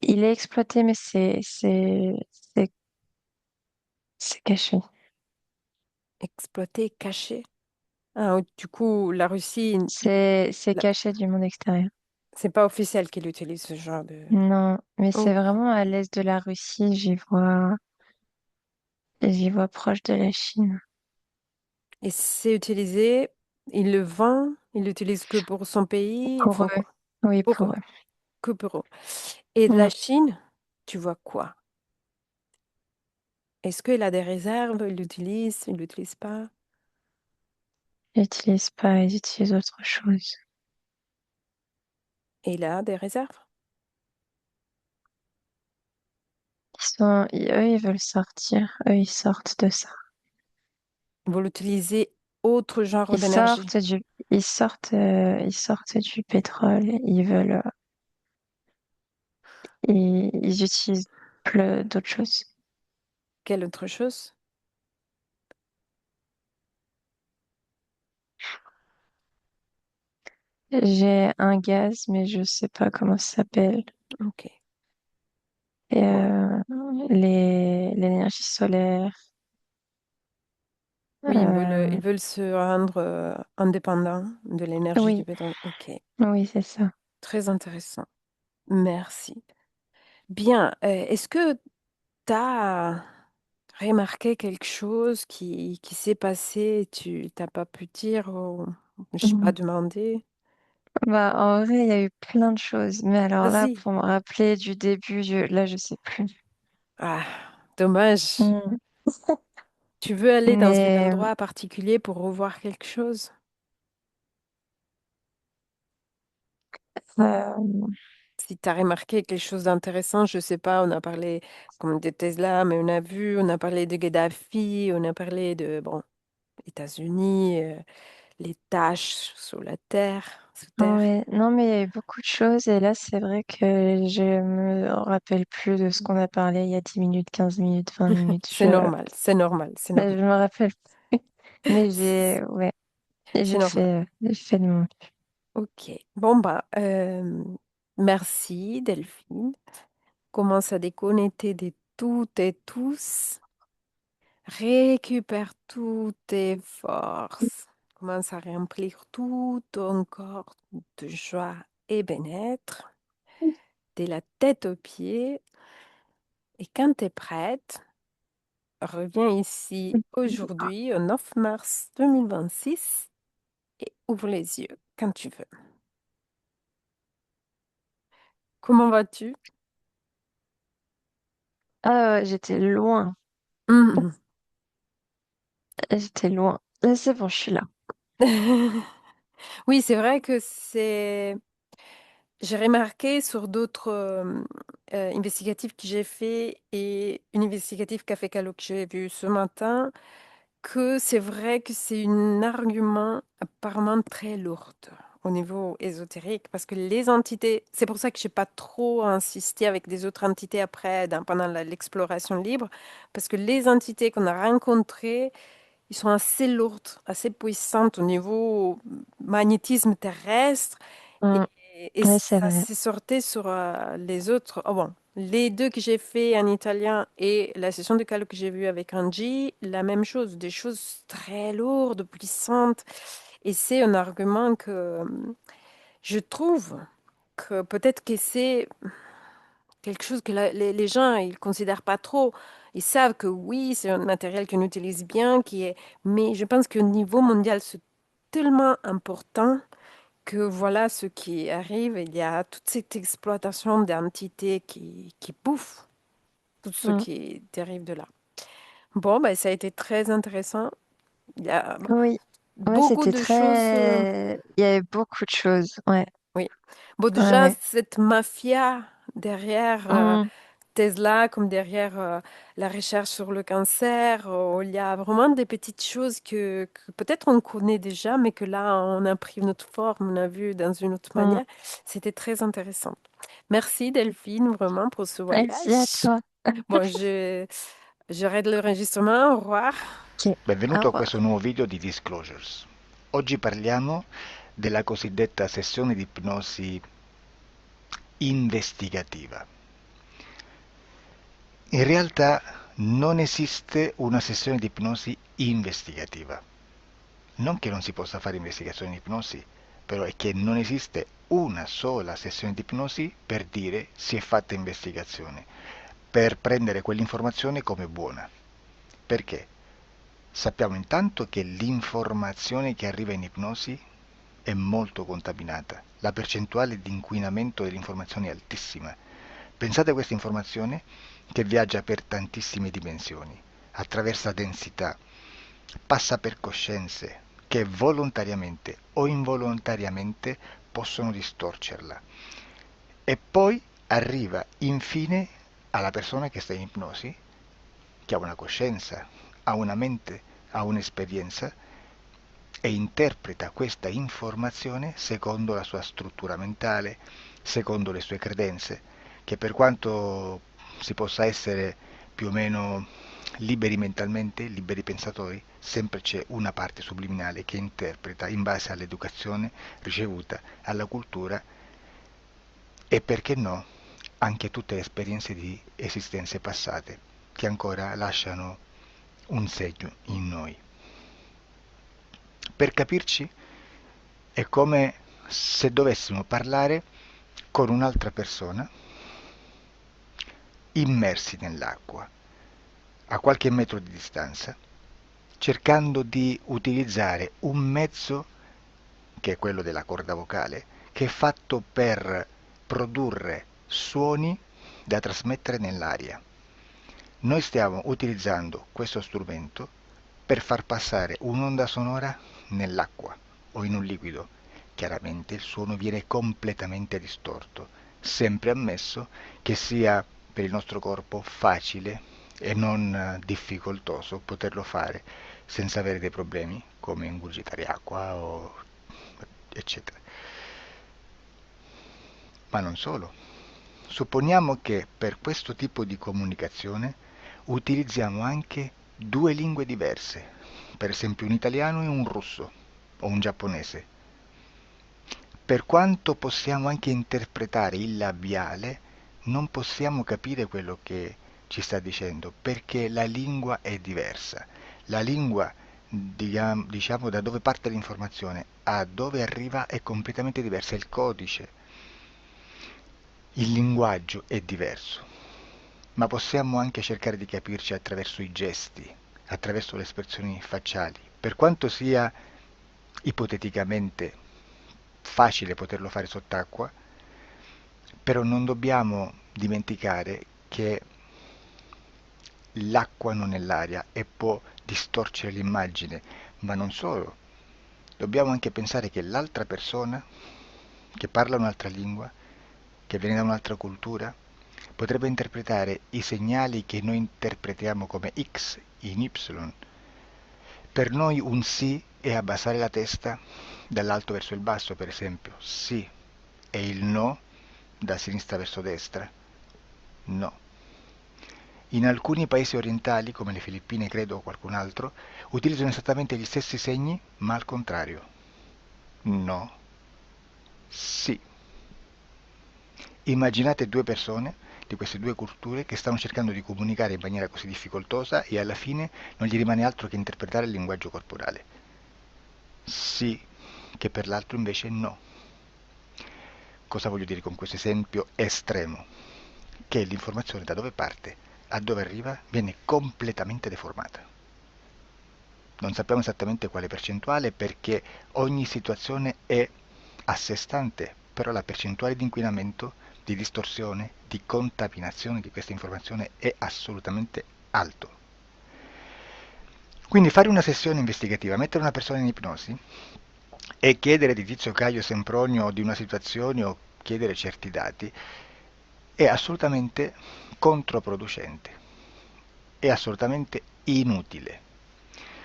il est exploité, mais c'est, c'est caché. Exploité, caché? Ah, oui, du coup, la Russie, C'est la- caché du monde extérieur. c'est pas officiel qu'il utilise ce genre de... Non, mais c'est Oh, vraiment à l'est de la Russie, j'y vois. J'y vois proche de la Chine. Et c'est utilisé, il le vend, il l'utilise que pour son pays, Pour enfin eux. quoi, Oui, pour pour eux, eux. que pour eux. Et de la Mm. Chine, tu vois quoi? Est-ce qu'il a des réserves? Il l'utilise pas? Ils n'utilisent pas, ils utilisent autre chose. Et il a des réserves? Eux, ils veulent sortir. Eux, ils sortent de ça. Ils vont l'utiliser autre genre Ils d'énergie. sortent du, ils sortent du pétrole. Ils veulent, ils utilisent plein d'autres choses. Quelle autre chose? J'ai un gaz, mais je sais pas comment ça s'appelle. Ok. Et Bon. l'énergie solaire. Oui, euh, ils veulent se rendre indépendants de l'énergie du oui, pétrole. Ok. oui, c'est ça. Très intéressant. Merci. Bien. Est-ce que tu as remarqué quelque chose qui s'est passé et tu t'as pas pu dire ou je sais pas Mhm. demandé? Bah, en vrai, il y a eu plein de choses. Mais alors là, Vas-y. pour me rappeler du début, là, je sais plus. Ah, dommage. Mm. Tu veux aller dans un Mais endroit particulier pour revoir quelque chose? euh, Si tu as remarqué quelque chose d'intéressant, je sais pas, on a parlé comme de Tesla, mais on a parlé de Gaddafi, on a parlé de, bon, États-Unis, les tâches sur la Terre, sous terre. ouais, non, mais il y a eu beaucoup de choses. Et là, c'est vrai que je me rappelle plus de ce qu'on a parlé il y a 10 minutes, 15 minutes, 20 minutes. C'est normal, c'est normal, c'est Je normal. me rappelle plus. Mais C'est ouais, c'est normal. j'ai fait de mon. Ok. Bon, bah, merci Delphine. Commence à déconnecter de toutes et tous. Récupère toutes tes forces. Commence à remplir tout ton corps de joie et bien-être, de la tête aux pieds. Et quand tu es prête, reviens ici aujourd'hui, au 9 mars 2026, et ouvre les yeux quand tu veux. Comment vas-tu? Ah, ouais, j'étais loin. Mhm. J'étais loin. Là, c'est bon, je suis là. Oui, c'est vrai que c'est... J'ai remarqué sur d'autres investigatifs que j'ai fait et une investigative Café Calo que j'ai vu ce matin, que c'est vrai que c'est un argument apparemment très lourd au niveau ésotérique parce que les entités, c'est pour ça que je n'ai pas trop insisté avec des autres entités après pendant l'exploration libre, parce que les entités qu'on a rencontrées, ils sont assez lourdes, assez puissantes au niveau magnétisme terrestre Mm. et Ouais, c'est ça vrai. s'est sorti sur les autres. Oh bon, les deux que j'ai fait en italien et la session de calo que j'ai vue avec Angie, la même chose, des choses très lourdes, puissantes. Et c'est un argument que je trouve que peut-être que c'est quelque chose que les gens ils considèrent pas trop. Ils savent que oui, c'est un matériel qu'on utilise bien, qui est, mais je pense qu'au niveau mondial, c'est tellement important que voilà ce qui arrive. Il y a toute cette exploitation d'entités qui bouffent tout ce Mm. qui dérive de là. Bon, ben, ça a été très intéressant. Il y a Oui, ouais, beaucoup c'était de choses. très. Il y avait beaucoup de choses. Ouais, Oui. Bon, ouais, déjà, ouais. cette mafia derrière Mm. Tesla, comme derrière la recherche sur le cancer, il y a vraiment des petites choses que peut-être on connaît déjà, mais que là, on a pris une autre forme, on a vu dans une autre Mm. manière. C'était très intéressant. Merci Delphine, vraiment, pour ce Merci à voyage. toi. Bon, j'arrête l'enregistrement. Au revoir. Ok, au Benvenuto a questo revoir. nuovo video di Disclosures. Oggi parliamo della cosiddetta sessione di ipnosi investigativa. In realtà non esiste una sessione di ipnosi investigativa. Non che non si possa fare investigazione di ipnosi, però è che non esiste una sola sessione di ipnosi per dire si è fatta investigazione, per prendere quell'informazione come buona. Perché? Sappiamo intanto che l'informazione che arriva in ipnosi è molto contaminata. La percentuale di inquinamento dell'informazione è altissima. Pensate a questa informazione che viaggia per tantissime dimensioni, attraversa densità, passa per coscienze che volontariamente o involontariamente possono distorcerla. E poi arriva infine alla persona che sta in ipnosi, che ha una coscienza, ha una mente, ha un'esperienza e interpreta questa informazione secondo la sua struttura mentale, secondo le sue credenze, che per quanto si possa essere più o meno liberi mentalmente, liberi pensatori, sempre c'è una parte subliminale che interpreta in base all'educazione ricevuta, alla cultura e perché no, anche tutte le esperienze di esistenze passate che ancora lasciano un segno in noi. Per capirci, è come se dovessimo parlare con un'altra persona immersi nell'acqua, a qualche metro di distanza, cercando di utilizzare un mezzo, che è quello della corda vocale, che è fatto per produrre suoni da trasmettere nell'aria. Noi stiamo utilizzando questo strumento per far passare un'onda sonora nell'acqua o in un liquido. Chiaramente il suono viene completamente distorto, sempre ammesso che sia per il nostro corpo facile e non difficoltoso poterlo fare senza avere dei problemi come ingurgitare acqua o eccetera. Ma non solo. Supponiamo che per questo tipo di comunicazione utilizziamo anche due lingue diverse, per esempio un italiano e un russo o un giapponese. Per quanto possiamo anche interpretare il labiale, non possiamo capire quello che ci sta dicendo, perché la lingua è diversa. La lingua, diciamo, da dove parte l'informazione a dove arriva è completamente diversa, il codice, il linguaggio è diverso, ma possiamo anche cercare di capirci attraverso i gesti, attraverso le espressioni facciali. Per quanto sia ipoteticamente facile poterlo fare sott'acqua, però non dobbiamo dimenticare che l'acqua non è l'aria e può distorcere l'immagine, ma non solo. Dobbiamo anche pensare che l'altra persona, che parla un'altra lingua, che viene da un'altra cultura, potrebbe interpretare i segnali che noi interpretiamo come X in Y. Per noi un sì è abbassare la testa dall'alto verso il basso, per esempio, sì, e il no da sinistra verso destra, no. In alcuni paesi orientali, come le Filippine credo o qualcun altro, utilizzano esattamente gli stessi segni, ma al contrario. No, sì. Immaginate due persone di queste due culture che stanno cercando di comunicare in maniera così difficoltosa e alla fine non gli rimane altro che interpretare il linguaggio corporale. Sì, che per l'altro invece no. Cosa voglio dire con questo esempio estremo? Che l'informazione da dove parte a dove arriva viene completamente deformata. Non sappiamo esattamente quale percentuale perché ogni situazione è a sé stante, però la percentuale di inquinamento, di distorsione, di contaminazione di questa informazione è assolutamente alto. Quindi fare una sessione investigativa, mettere una persona in ipnosi e chiedere di Tizio Caio Sempronio di una situazione o chiedere certi dati è assolutamente controproducente, è assolutamente inutile.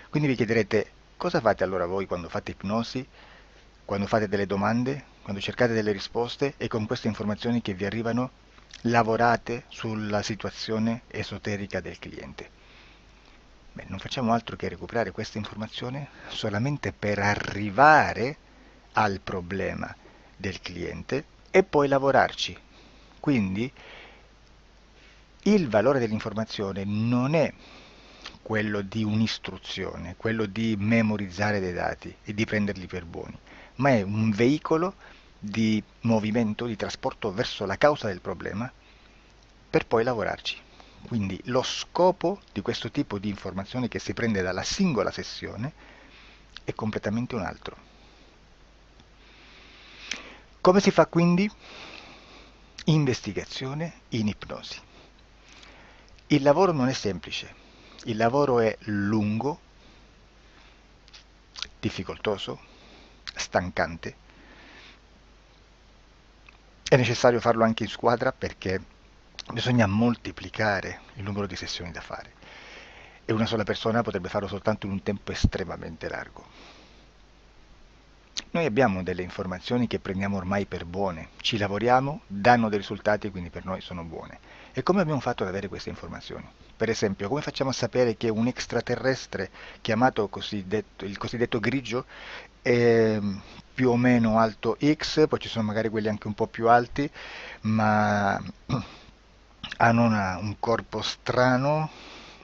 Quindi vi chiederete cosa fate allora voi quando fate ipnosi, quando fate delle domande, quando cercate delle risposte e con queste informazioni che vi arrivano lavorate sulla situazione esoterica del cliente. Beh, non facciamo altro che recuperare questa informazione solamente per arrivare al problema del cliente e poi lavorarci. Quindi il valore dell'informazione non è quello di un'istruzione, quello di memorizzare dei dati e di prenderli per buoni, ma è un veicolo di movimento, di trasporto verso la causa del problema per poi lavorarci. Quindi lo scopo di questo tipo di informazione che si prende dalla singola sessione è completamente un altro. Come si fa quindi? Investigazione in ipnosi. Il lavoro non è semplice, il lavoro è lungo, difficoltoso, stancante. È necessario farlo anche in squadra perché bisogna moltiplicare il numero di sessioni da fare e una sola persona potrebbe farlo soltanto in un tempo estremamente largo. Noi abbiamo delle informazioni che prendiamo ormai per buone, ci lavoriamo, danno dei risultati e quindi per noi sono buone. E come abbiamo fatto ad avere queste informazioni? Per esempio, come facciamo a sapere che un extraterrestre chiamato il cosiddetto grigio è più o meno alto X, poi ci sono magari quelli anche un po' più alti, ma hanno un corpo strano,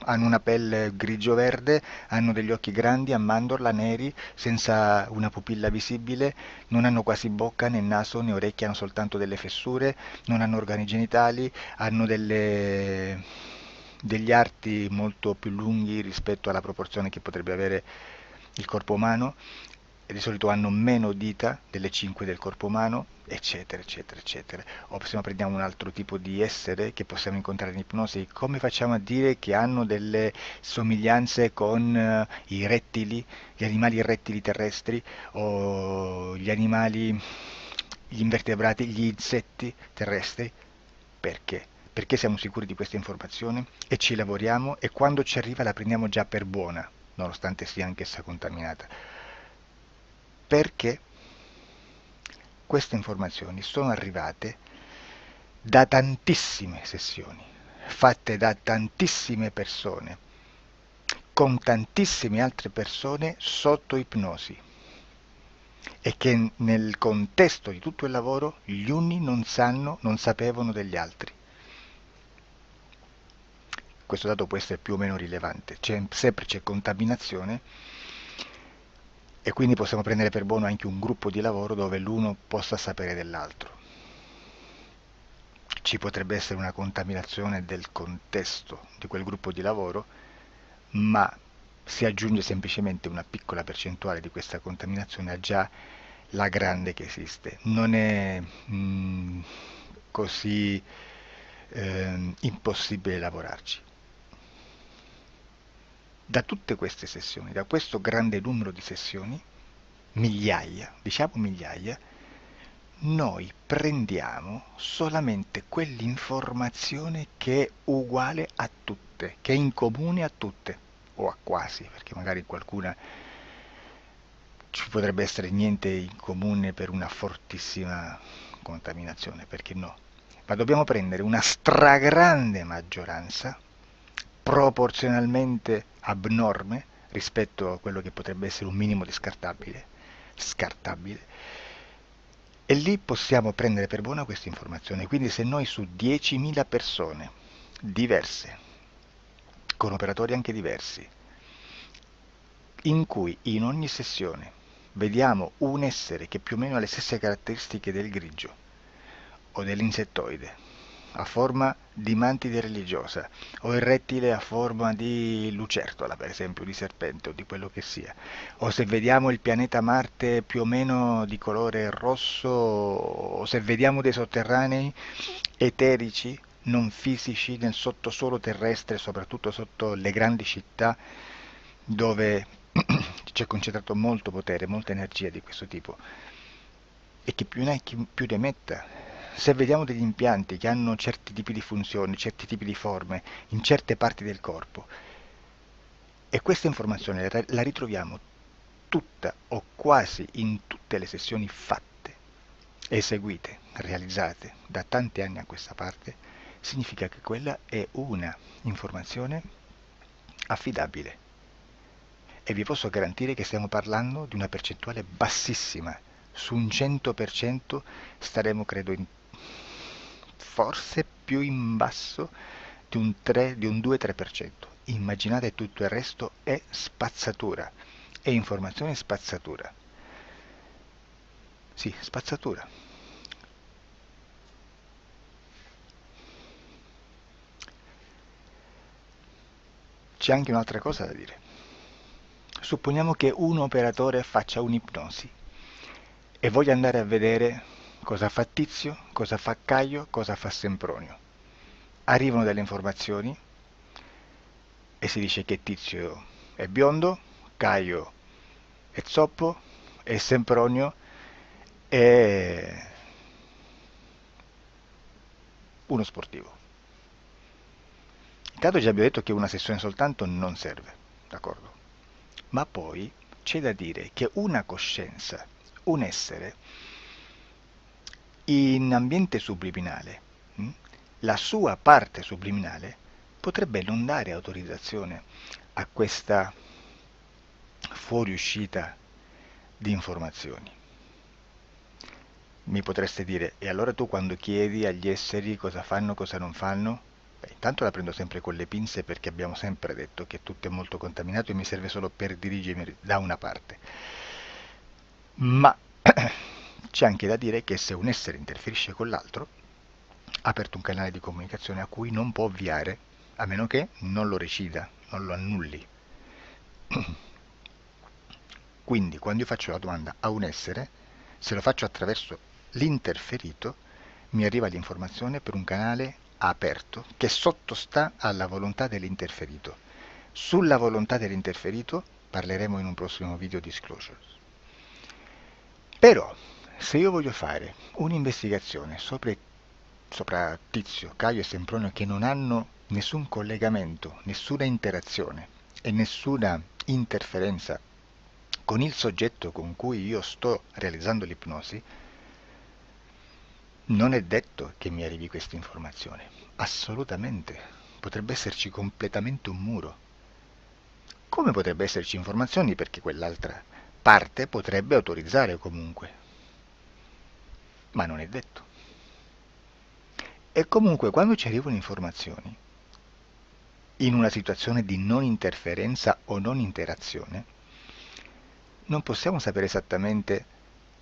hanno una pelle grigio-verde, hanno degli occhi grandi a mandorla neri, senza una pupilla visibile, non hanno quasi bocca né naso né orecchie, hanno soltanto delle fessure, non hanno organi genitali, hanno degli arti molto più lunghi rispetto alla proporzione che potrebbe avere il corpo umano e di solito hanno meno dita delle 5 del corpo umano, eccetera, eccetera, eccetera. O se no prendiamo un altro tipo di essere che possiamo incontrare in ipnosi, come facciamo a dire che hanno delle somiglianze con i rettili, gli animali rettili terrestri o gli invertebrati, gli insetti terrestri? Perché? Perché siamo sicuri di questa informazione e ci lavoriamo e quando ci arriva la prendiamo già per buona, nonostante sia anch'essa contaminata. Perché queste informazioni sono arrivate da tantissime sessioni, fatte da tantissime persone, con tantissime altre persone sotto ipnosi e che nel contesto di tutto il lavoro gli uni non sapevano degli altri. Questo dato può essere più o meno rilevante, sempre c'è contaminazione e quindi possiamo prendere per buono anche un gruppo di lavoro dove l'uno possa sapere dell'altro. Ci potrebbe essere una contaminazione del contesto di quel gruppo di lavoro, ma si aggiunge semplicemente una piccola percentuale di questa contaminazione a già la grande che esiste. Non è così impossibile lavorarci. Da tutte queste sessioni, da questo grande numero di sessioni, migliaia, diciamo migliaia, noi prendiamo solamente quell'informazione che è uguale a tutte, che è in comune a tutte, o a quasi, perché magari qualcuna ci potrebbe essere niente in comune per una fortissima contaminazione, perché no? Ma dobbiamo prendere una stragrande maggioranza, proporzionalmente abnorme rispetto a quello che potrebbe essere un minimo di scartabile, e lì possiamo prendere per buona questa informazione. Quindi se noi su 10.000 persone diverse, con operatori anche diversi, in cui in ogni sessione vediamo un essere che più o meno ha le stesse caratteristiche del grigio o dell'insettoide, a forma di mantide religiosa, o il rettile a forma di lucertola, per esempio, di serpente o di quello che sia, o se vediamo il pianeta Marte più o meno di colore rosso, o se vediamo dei sotterranei eterici, non fisici, nel sottosuolo terrestre, soprattutto sotto le grandi città, dove c'è concentrato molto potere, molta energia di questo tipo, e che più ne hai più ne metta. Se vediamo degli impianti che hanno certi tipi di funzioni, certi tipi di forme in certe parti del corpo, e questa informazione la ritroviamo tutta o quasi in tutte le sessioni fatte, eseguite, realizzate da tanti anni a questa parte, significa che quella è una informazione affidabile. E vi posso garantire che stiamo parlando di una percentuale bassissima. Su un 100% staremo, credo, forse più in basso di un 2-3%. Immaginate tutto il resto è spazzatura, è informazione spazzatura. Sì, spazzatura. c'è anche un'altra cosa da dire. Supponiamo che un operatore faccia un'ipnosi e voglia andare a vedere cosa fa Tizio, cosa fa Caio, cosa fa Sempronio. Arrivano delle informazioni e si dice che Tizio è biondo, Caio è zoppo e Sempronio è uno sportivo. Intanto già abbiamo detto che una sessione soltanto non serve, d'accordo? Ma poi c'è da dire che una coscienza, un essere, in ambiente subliminale, la sua parte subliminale potrebbe non dare autorizzazione a questa fuoriuscita di informazioni. Mi potreste dire, e allora tu quando chiedi agli esseri cosa fanno, cosa non fanno? Beh, intanto la prendo sempre con le pinze perché abbiamo sempre detto che tutto è molto contaminato e mi serve solo per dirigermi da una parte. Ma c'è anche da dire che se un essere interferisce con l'altro, ha aperto un canale di comunicazione a cui non può ovviare, a meno che non lo recida, non lo annulli. Quindi quando io faccio la domanda a un essere, se lo faccio attraverso l'interferito, mi arriva l'informazione per un canale aperto che sottostà alla volontà dell'interferito. Sulla volontà dell'interferito parleremo in un prossimo video disclosures. Però, se io voglio fare un'investigazione sopra Tizio, Caio e Sempronio che non hanno nessun collegamento, nessuna interazione e nessuna interferenza con il soggetto con cui io sto realizzando l'ipnosi, non è detto che mi arrivi questa informazione. Assolutamente. Potrebbe esserci completamente un muro. Come potrebbe esserci informazioni perché quell'altra parte potrebbe autorizzare comunque. Ma non è detto. E comunque quando ci arrivano informazioni, in una situazione di non interferenza o non interazione, non possiamo sapere esattamente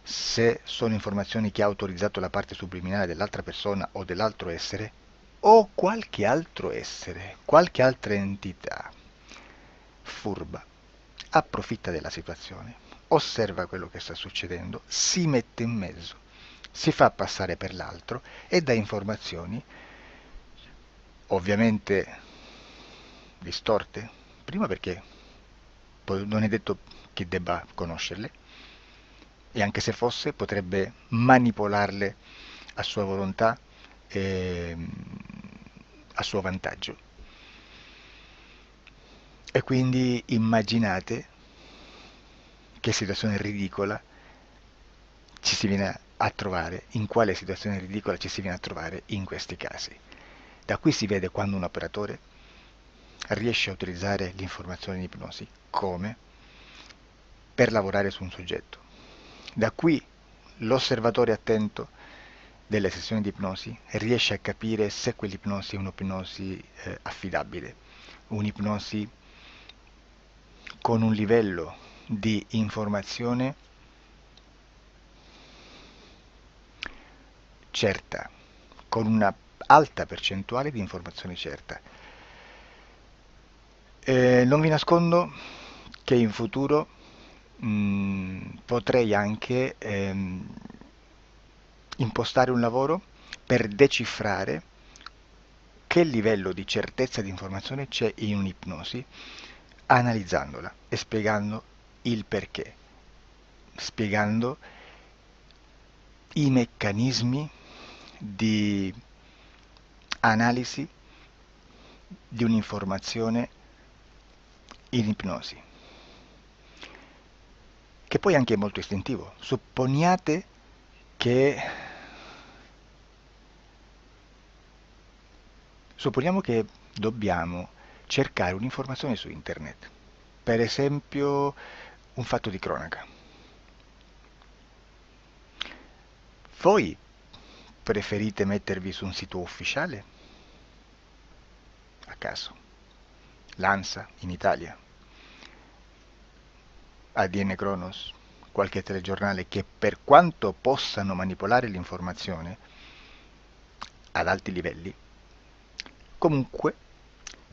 se sono informazioni che ha autorizzato la parte subliminale dell'altra persona o dell'altro essere, o qualche altro essere, qualche altra entità furba, approfitta della situazione, osserva quello che sta succedendo, si mette in mezzo, si fa passare per l'altro e dà informazioni, ovviamente distorte, prima perché non è detto che debba conoscerle, e anche se fosse potrebbe manipolarle a sua volontà e a suo vantaggio. E quindi immaginate che situazione ridicola ci si viene a trovare, in quale situazione ridicola ci si viene a trovare in questi casi. Da qui si vede quando un operatore riesce a utilizzare l'informazione in ipnosi come per lavorare su un soggetto. Da qui l'osservatore attento delle sessioni di ipnosi riesce a capire se quell'ipnosi è un'ipnosi affidabile, un'ipnosi con un livello di informazione certa, con una alta percentuale di informazione certa. Non vi nascondo che in futuro potrei anche impostare un lavoro per decifrare che livello di certezza di informazione c'è in un'ipnosi, analizzandola e spiegando il perché, spiegando i meccanismi di analisi di un'informazione in ipnosi, che poi anche è molto istintivo. Che Supponiamo che dobbiamo cercare un'informazione su internet, per esempio un fatto di cronaca. Voi preferite mettervi su un sito ufficiale? A caso. L'ANSA in Italia, ADN Kronos, qualche telegiornale che per quanto possano manipolare l'informazione ad alti livelli, comunque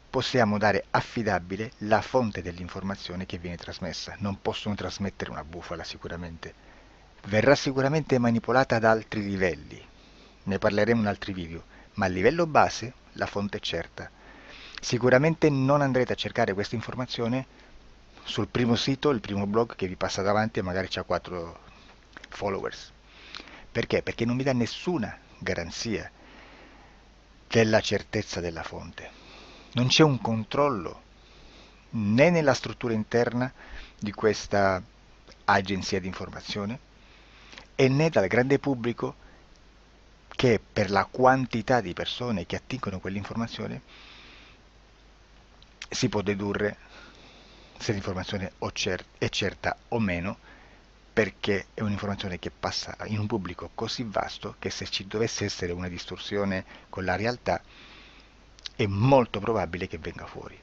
possiamo dare affidabile la fonte dell'informazione che viene trasmessa. Non possono trasmettere una bufala sicuramente. Verrà sicuramente manipolata ad altri livelli. Ne parleremo in altri video, ma a livello base la fonte è certa. Sicuramente non andrete a cercare questa informazione sul primo sito, il primo blog che vi passa davanti e magari c'ha 4 followers. Perché? Perché non vi dà nessuna garanzia della certezza della fonte. Non c'è un controllo né nella struttura interna di questa agenzia di informazione e né dal grande pubblico, che per la quantità di persone che attingono quell'informazione si può dedurre se l'informazione è certa o meno, perché è un'informazione che passa in un pubblico così vasto che se ci dovesse essere una distorsione con la realtà è molto probabile che venga fuori.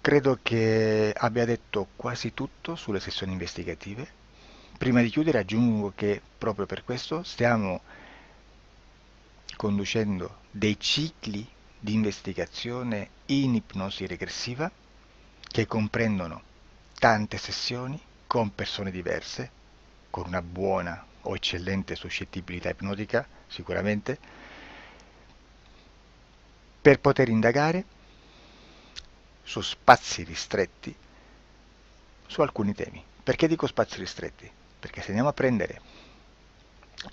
Credo che abbia detto quasi tutto sulle sessioni investigative. Prima di chiudere aggiungo che proprio per questo stiamo conducendo dei cicli di investigazione in ipnosi regressiva che comprendono tante sessioni con persone diverse, con una buona o eccellente suscettibilità ipnotica sicuramente, per poter indagare su spazi ristretti su alcuni temi. Perché dico spazi ristretti? Perché se andiamo a prendere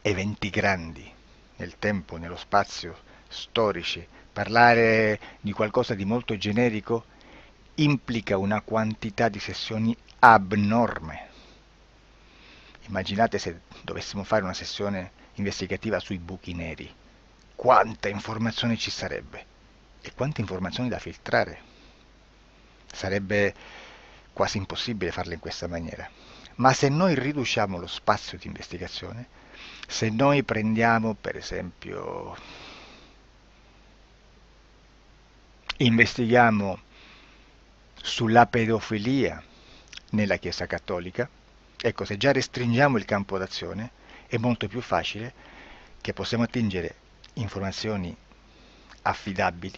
eventi grandi nel tempo, nello spazio, storici, parlare di qualcosa di molto generico implica una quantità di sessioni abnorme. Immaginate se dovessimo fare una sessione investigativa sui buchi neri, quanta informazione ci sarebbe e quante informazioni da filtrare. Sarebbe quasi impossibile farlo in questa maniera. Ma se noi riduciamo lo spazio di investigazione, se noi prendiamo per esempio, investighiamo sulla pedofilia nella Chiesa Cattolica, ecco, se già restringiamo il campo d'azione è molto più facile che possiamo attingere informazioni affidabili,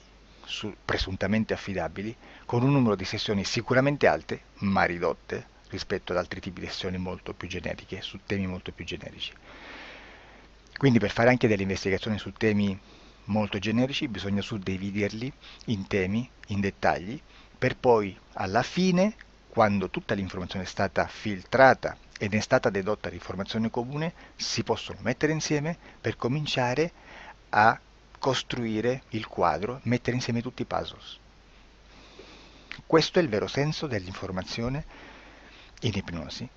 presuntamente affidabili, con un numero di sessioni sicuramente alte, ma ridotte rispetto ad altri tipi di sessioni molto più generiche, su temi molto più generici. Quindi per fare anche delle investigazioni su temi molto generici bisogna suddividerli in temi, in dettagli, per poi alla fine, quando tutta l'informazione è stata filtrata ed è stata dedotta l'informazione comune, si possono mettere insieme per cominciare a costruire il quadro, mettere insieme tutti i puzzles. Questo è il vero senso dell'informazione in ipnosi,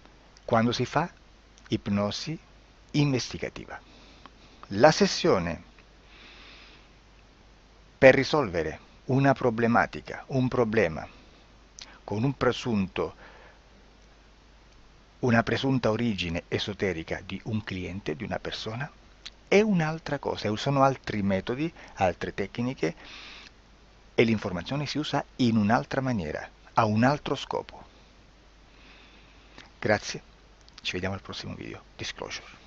quando si fa ipnosi investigativa. La sessione per risolvere una problematica, un problema, con una presunta origine esoterica di un cliente, di una persona, è un'altra cosa, sono altri metodi, altre tecniche e l'informazione si usa in un'altra maniera, ha un altro scopo. Grazie, ci vediamo al prossimo video. Disclosure.